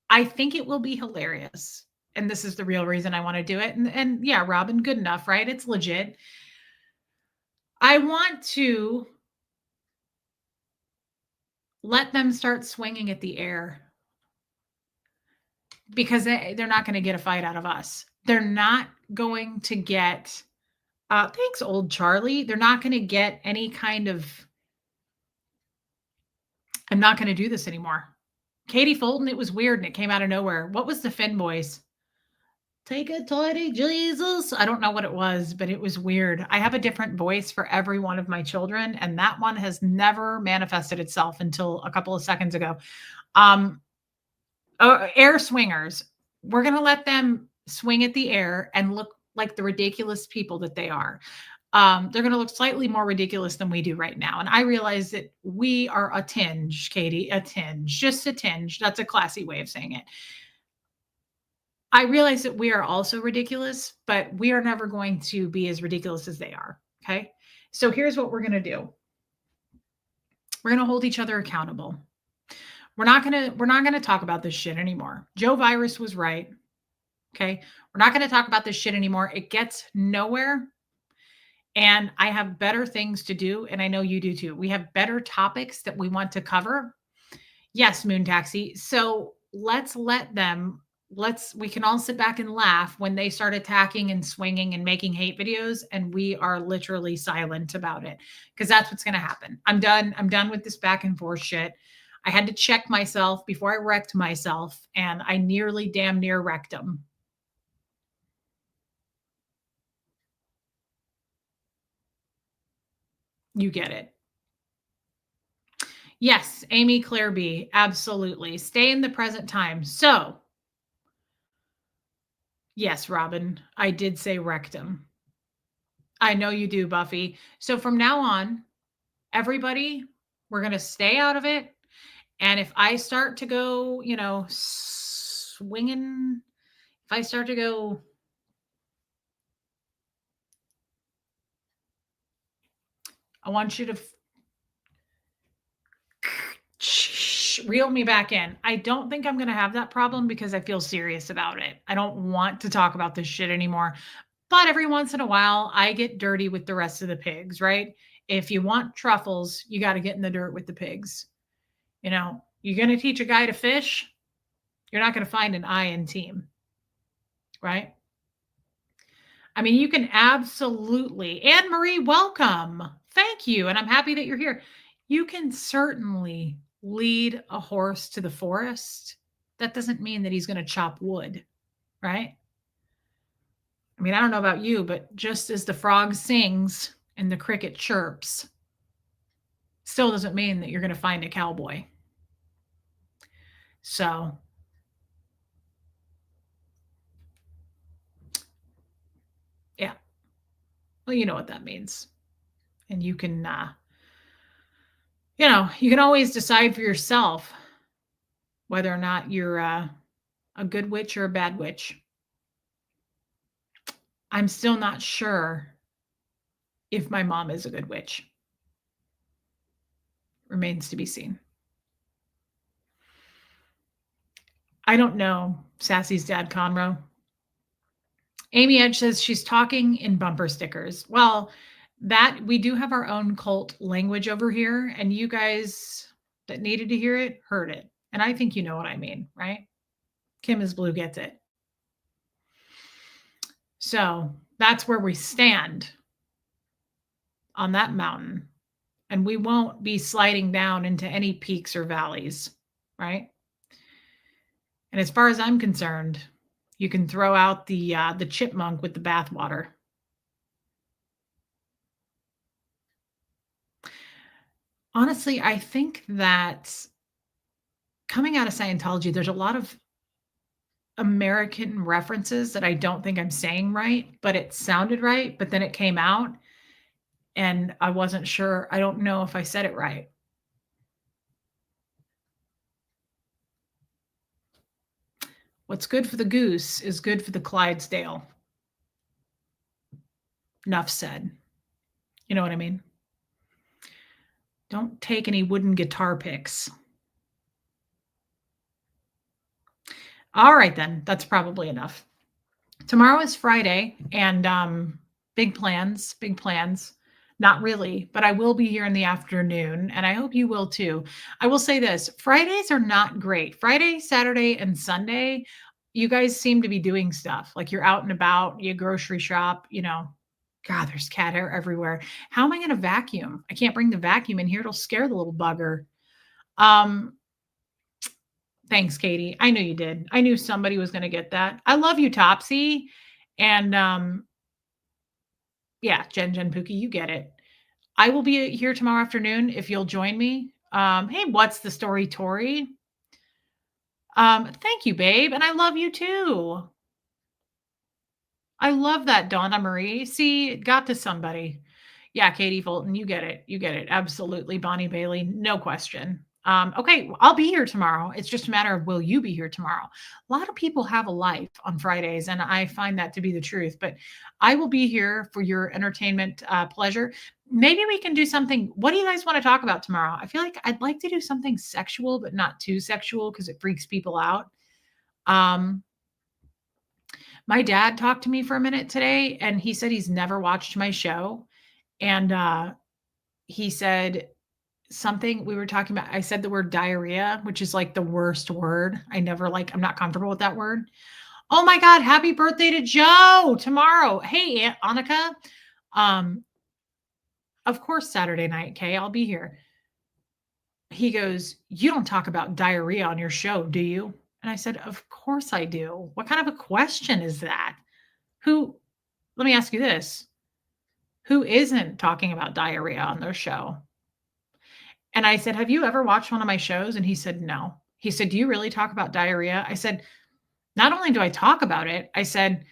I think it will be hilarious. And this is the real reason I want to do it. And yeah, Robin, good enough, right? It's legit. I want to let them start swinging at the air because they're not going to get a fight out of us. They're not going to get, thanks, old Charlie. They're not going to get any kind of, I'm not going to do this anymore. Katie Fulton, it was weird and it came out of nowhere. What was the Finn voice? Take a tiny Jesus. I don't know what it was, but it was weird. I have a different voice for every one of my children, and that one has never manifested itself until a couple of seconds ago. Air swingers. We're going to let them swing at the air and look like the ridiculous people that they are. they're going to look slightly more ridiculous than we do right now. And I realize that we are a tinge, Katie, a tinge, just a tinge. That's a classy way of saying it. I realize that we are also ridiculous, but we are never going to be as ridiculous as they are. Okay. So here's what we're going to do. We're going to hold each other accountable. We're not going to talk about this shit anymore. Joe Virus was right. Okay. We're not going to talk about this shit anymore. It gets nowhere. And I have better things to do. And I know you do too. We have better topics that we want to cover. Yes, Moon Taxi. So we can all sit back and laugh when they start attacking and swinging and making hate videos. And we are literally silent about it because that's what's going to happen. I'm done. I'm done with this back and forth shit. I had to check myself before I wrecked myself, and I nearly damn near wrecked them. You get it. Yes, Amy Claire B. Absolutely. Stay in the present time. So, yes, Robin, I did say rectum. I know you do, Buffy. So from now on, everybody, we're going to stay out of it. And if I start to go, swinging, if I start to go, I want you to reel me back in. I don't think I'm going to have that problem because I feel serious about it. I don't want to talk about this shit anymore. But every once in a while, I get dirty with the rest of the pigs, right? If you want truffles, you got to get in the dirt with the pigs. You're going to teach a guy to fish, you're not going to find an I in team, right? I mean, you can absolutely, Anne Marie, welcome. Thank you. And I'm happy that you're here. You can certainly lead a horse to the forest. That doesn't mean that he's going to chop wood, right? I mean, I don't know about you, but just as the frog sings and the cricket chirps, still doesn't mean that you're going to find a cowboy. So, yeah. Well, you know what that means. And you can, you can always decide for yourself whether or not you're a good witch or a bad witch. I'm still not sure if my mom is a good witch. Remains to be seen. I don't know, Sassy's dad, Conroe. Amy Edge says she's talking in bumper stickers. Well, that we do have our own cult language over here, and you guys that needed to hear it heard it. And I think you know what I mean, right? Kim is Blue gets it. So that's where we stand on that mountain. And we won't be sliding down into any peaks or valleys, right? And as far as I'm concerned, you can throw out the chipmunk with the bathwater. Honestly, I think that coming out of Scientology, there's a lot of American references that I don't think I'm saying right, but it sounded right, but then it came out and I wasn't sure. I don't know if I said it right. What's good for the goose is good for the Clydesdale. Enough said. You know what I mean? Don't take any wooden guitar picks. All right, then. That's probably enough. Tomorrow is Friday, and big plans, big plans. Not really, but I will be here in the afternoon, and I hope you will too. I will say this, Fridays are not great. Friday, Saturday, and Sunday, you guys seem to be doing stuff. Like you're out and about, you grocery shop, God, there's cat hair everywhere. How am I going to vacuum? I can't bring the vacuum in here. It'll scare the little bugger. Thanks, Katie. I knew you did. I knew somebody was going to get that. I love you, Topsy. And yeah, Jen Pookie, you get it. I will be here tomorrow afternoon if you'll join me. Hey, what's the story, Tori? Thank you, babe. And I love you too. I love that, Donna Marie. See, it got to somebody. Yeah, Katie Fulton, you get it. You get it. Absolutely. Bonnie Bailey, no question. Okay, I'll be here tomorrow. It's just a matter of will you be here tomorrow? A lot of people have a life on Fridays, and I find that to be the truth. But I will be here for your entertainment pleasure. Maybe we can do something. What do you guys want to talk about tomorrow? I feel like I'd like to do something sexual, but not too sexual because it freaks people out. Um, my dad talked to me for a minute today, and he said he's never watched my show. And he said something we were talking about. I said the word diarrhea, which is like the worst word. I'm not comfortable with that word. Oh my God, happy birthday to Joe tomorrow. Hey, Aunt Annika. Of course, Saturday night, Kay, I'll be here. He goes, you don't talk about diarrhea on your show, do you? And I said, of course I do. What kind of a question is that? Let me ask you this. Who isn't talking about diarrhea on their show? And I said, have you ever watched one of my shows? And he said, no. He said, do you really talk about diarrhea? I said, not only do I talk about it, I said,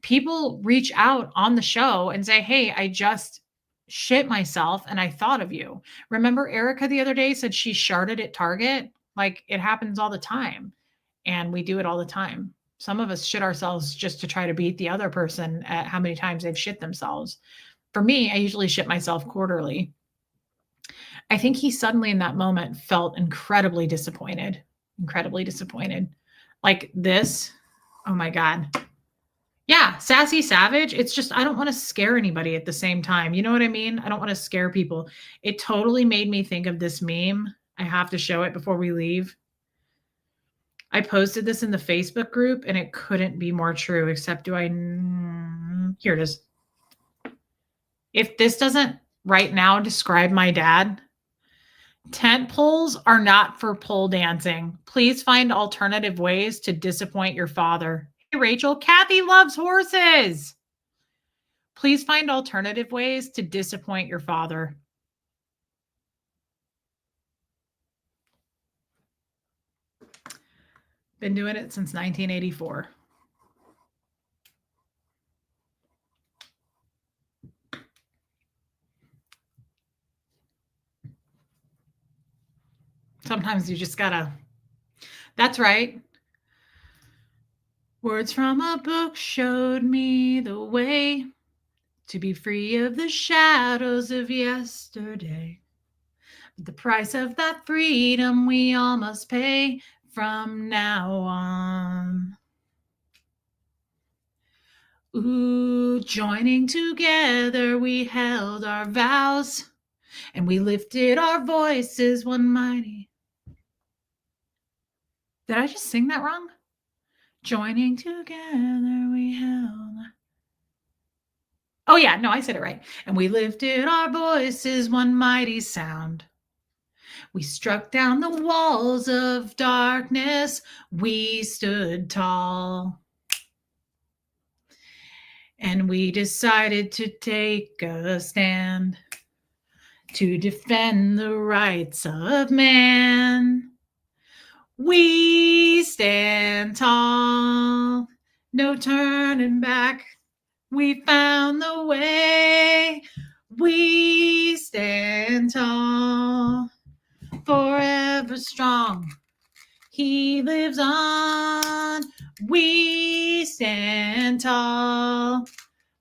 people reach out on the show and say, hey, I just shit myself and I thought of you. Remember Erica the other day said she sharted at Target? Like it happens all the time. And we do it all the time. Some of us shit ourselves just to try to beat the other person at how many times they've shit themselves. For me, I usually shit myself quarterly. I think he suddenly in that moment felt incredibly disappointed. Like this. Oh my God. Yeah, sassy savage. It's just, I don't want to scare anybody at the same time. You know what I mean? I don't want to scare people. It totally made me think of this meme. I have to show it before we leave. I posted this in the Facebook group and it couldn't be more true, except here it is. If this doesn't right now describe my dad, tent poles are not for pole dancing. Please find alternative ways to disappoint your father. Hey, Rachel, Kathy loves horses. Please find alternative ways to disappoint your father. Been doing it since 1984. Sometimes you just gotta, that's right. Words from a book showed me the way to be free of the shadows of yesterday. But the price of that freedom we all must pay from now on. Ooh, joining together we held our vows and we lifted our voices one mighty. Did I just sing that wrong? Joining together we held. Oh yeah, no, I said it right. And we lifted our voices one mighty sound. We struck down the walls of darkness. We stood tall. And we decided to take a stand to defend the rights of man. We stand tall, no turning back. We found the way. We stand tall, forever strong. He lives on. We stand tall.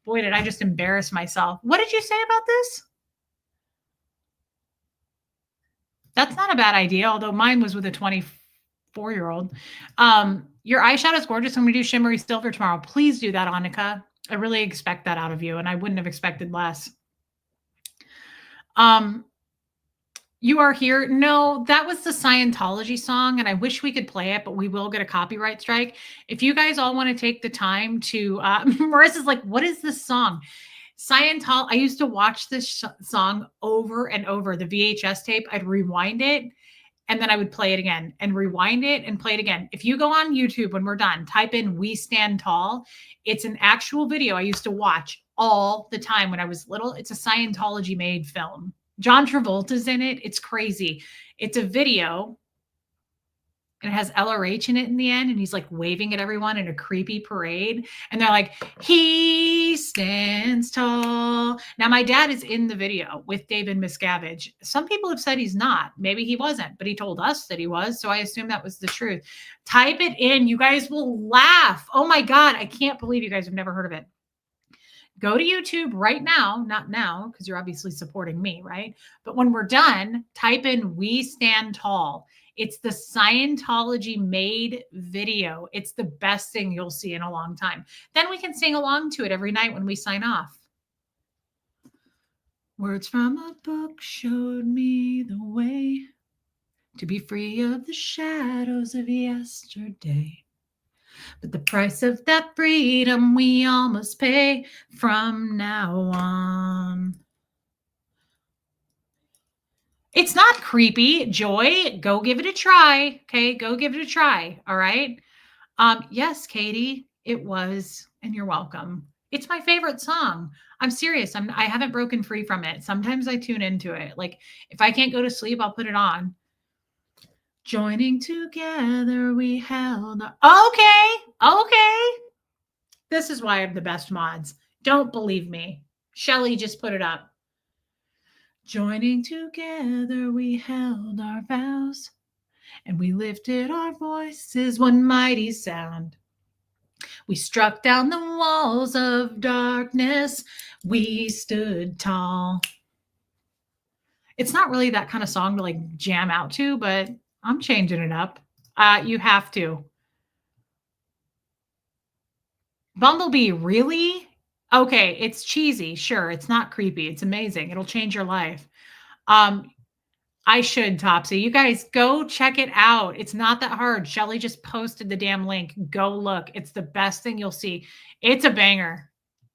Boy, did I just embarrass myself. What did you say about this? That's not a bad idea, although mine was with a 24-year-old. Your eyeshadow is gorgeous. I'm going to do shimmery silver tomorrow. Please do that, Annika. I really expect that out of you, and I wouldn't have expected less. You Are Here. No, that was the Scientology song, and I wish we could play it, but we will get a copyright strike. If you guys all want to take the time to, Marissa's like, what is this song? Scientology. I used to watch this song over and over, the VHS tape. I'd rewind it, and then I would play it again and rewind it and play it again. If you go on YouTube when we're done, type in We Stand Tall. It's an actual video I used to watch all the time when I was little. It's a Scientology made film. John Travolta's in it. It's crazy. It's a video and it has LRH in it in the end. And he's like waving at everyone in a creepy parade. And they're like, he stands tall. Now, my dad is in the video with David Miscavige. Some people have said he's not. Maybe he wasn't, but he told us that he was. So I assume that was the truth. Type it in. You guys will laugh. Oh my God. I can't believe you guys have never heard of it. Go to YouTube right now, not now, because you're obviously supporting me, right? But when we're done, type in We Stand Tall. It's the Scientology made video. It's the best thing you'll see in a long time. Then we can sing along to it every night when we sign off. Words from a book showed me the way to be free of the shadows of yesterday. But the price of that freedom we all must pay from now on. It's not creepy. Joy, go give it a try. Okay, go give it a try. All right. Yes, Katie, it was, and you're welcome. It's my favorite song. I'm serious. I haven't broken free from it. Sometimes I tune into it. Like if I can't go to sleep, I'll put it on. Joining together, we held. Okay. This is why I have the best mods. Don't believe me. Shelly just put it up. Joining together, we held our vows, and we lifted our voices, one mighty sound. We struck down the walls of darkness. We stood tall. It's not really that kind of song to like jam out to, but I'm changing it up. You have to. Bumblebee, really? Okay, it's cheesy. Sure, it's not creepy. It's amazing. It'll change your life. I should, Topsy. You guys go check it out. It's not that hard. Shelly just posted the damn link. Go look. It's the best thing you'll see. It's a banger.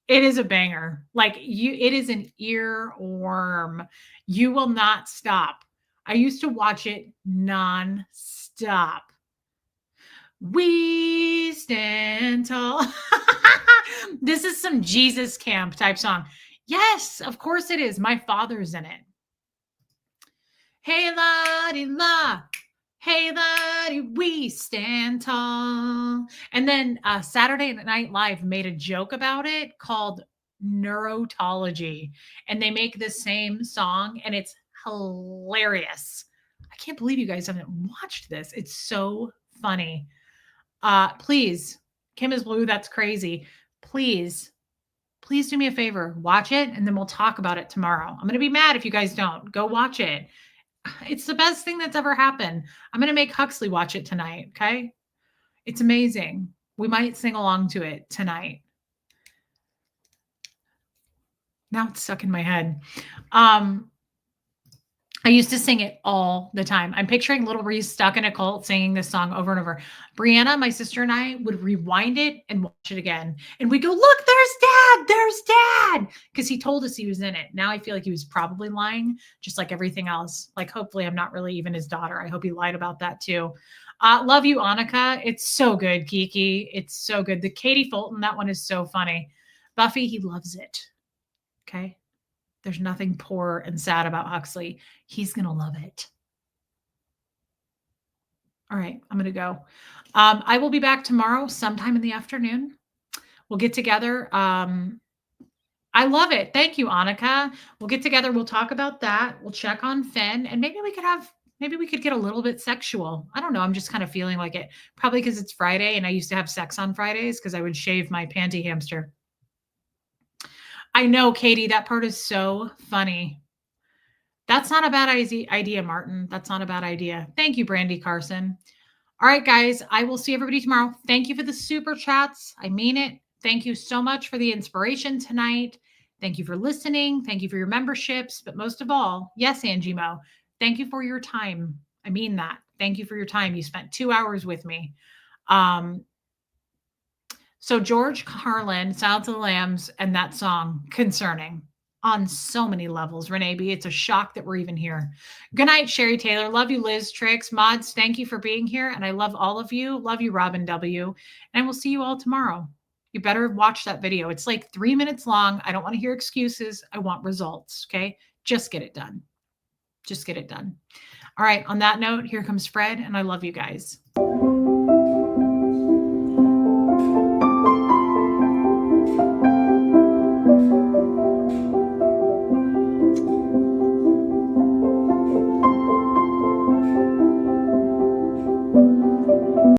It is a banger. Like it is an earworm. You will not stop. I used to watch it non-stop. We stand tall. This is some Jesus camp type song. Yes, of course it is. My father's in it. Hey, la-di-la. Hey, laddie, we stand tall. And then Saturday Night Live made a joke about it called Neurotology. And they make the same song, and it's hilarious. I can't believe you guys haven't watched this. It's so funny. Please, Kim is blue. That's crazy. Please do me a favor. Watch it, and then we'll talk about it tomorrow. I'm going to be mad if you guys don't. Go watch it. It's the best thing that's ever happened. I'm going to make Huxley watch it tonight. Okay. It's amazing. We might sing along to it tonight. Now it's stuck in my head. I used to sing it all the time. I'm picturing little Reese stuck in a cult singing this song over and over. Brianna, my sister, and I would rewind it and watch it again. And we go, look, there's dad. Because he told us he was in it. Now I feel like he was probably lying, just like everything else. Like, hopefully I'm not really even his daughter. I hope he lied about that too. Love you, Annika. It's so good, Kiki. It's so good. The Katie Fulton, that one is so funny. Buffy, he loves it. Okay. There's nothing poor and sad about Huxley. He's going to love it. All right, I'm going to go. I will be back tomorrow sometime in the afternoon. We'll get together. I love it. Thank you, Annika. We'll get together. We'll talk about that. We'll check on Finn, and maybe we could get a little bit sexual. I don't know. I'm just kind of feeling like it. Probably because it's Friday, and I used to have sex on Fridays because I would shave my panty hamster. I know, Katie, that part is so funny. That's not a bad idea, Martin. That's not a bad idea. Thank you, Brandy Carson. All right, guys, I will see everybody tomorrow. Thank you for the super chats. I mean it. Thank you so much for the inspiration tonight. Thank you for listening. Thank you for your memberships. But most of all, yes, Angie Mo, thank you for your time. I mean that. Thank you for your time. You spent 2 hours with me. So George Carlin, Silence of the Lambs, and that song, Concerning, on so many levels. Renee B., it's a shock that we're even here. Good night, Sherry Taylor. Love you, Liz Tricks. Mods, thank you for being here. And I love all of you. Love you, Robin W. And we'll see you all tomorrow. You better watch that video. It's like 3 minutes long. I don't want to hear excuses. I want results, okay? Just get it done. Just get it done. All right, on that note, here comes Fred, and I love you guys.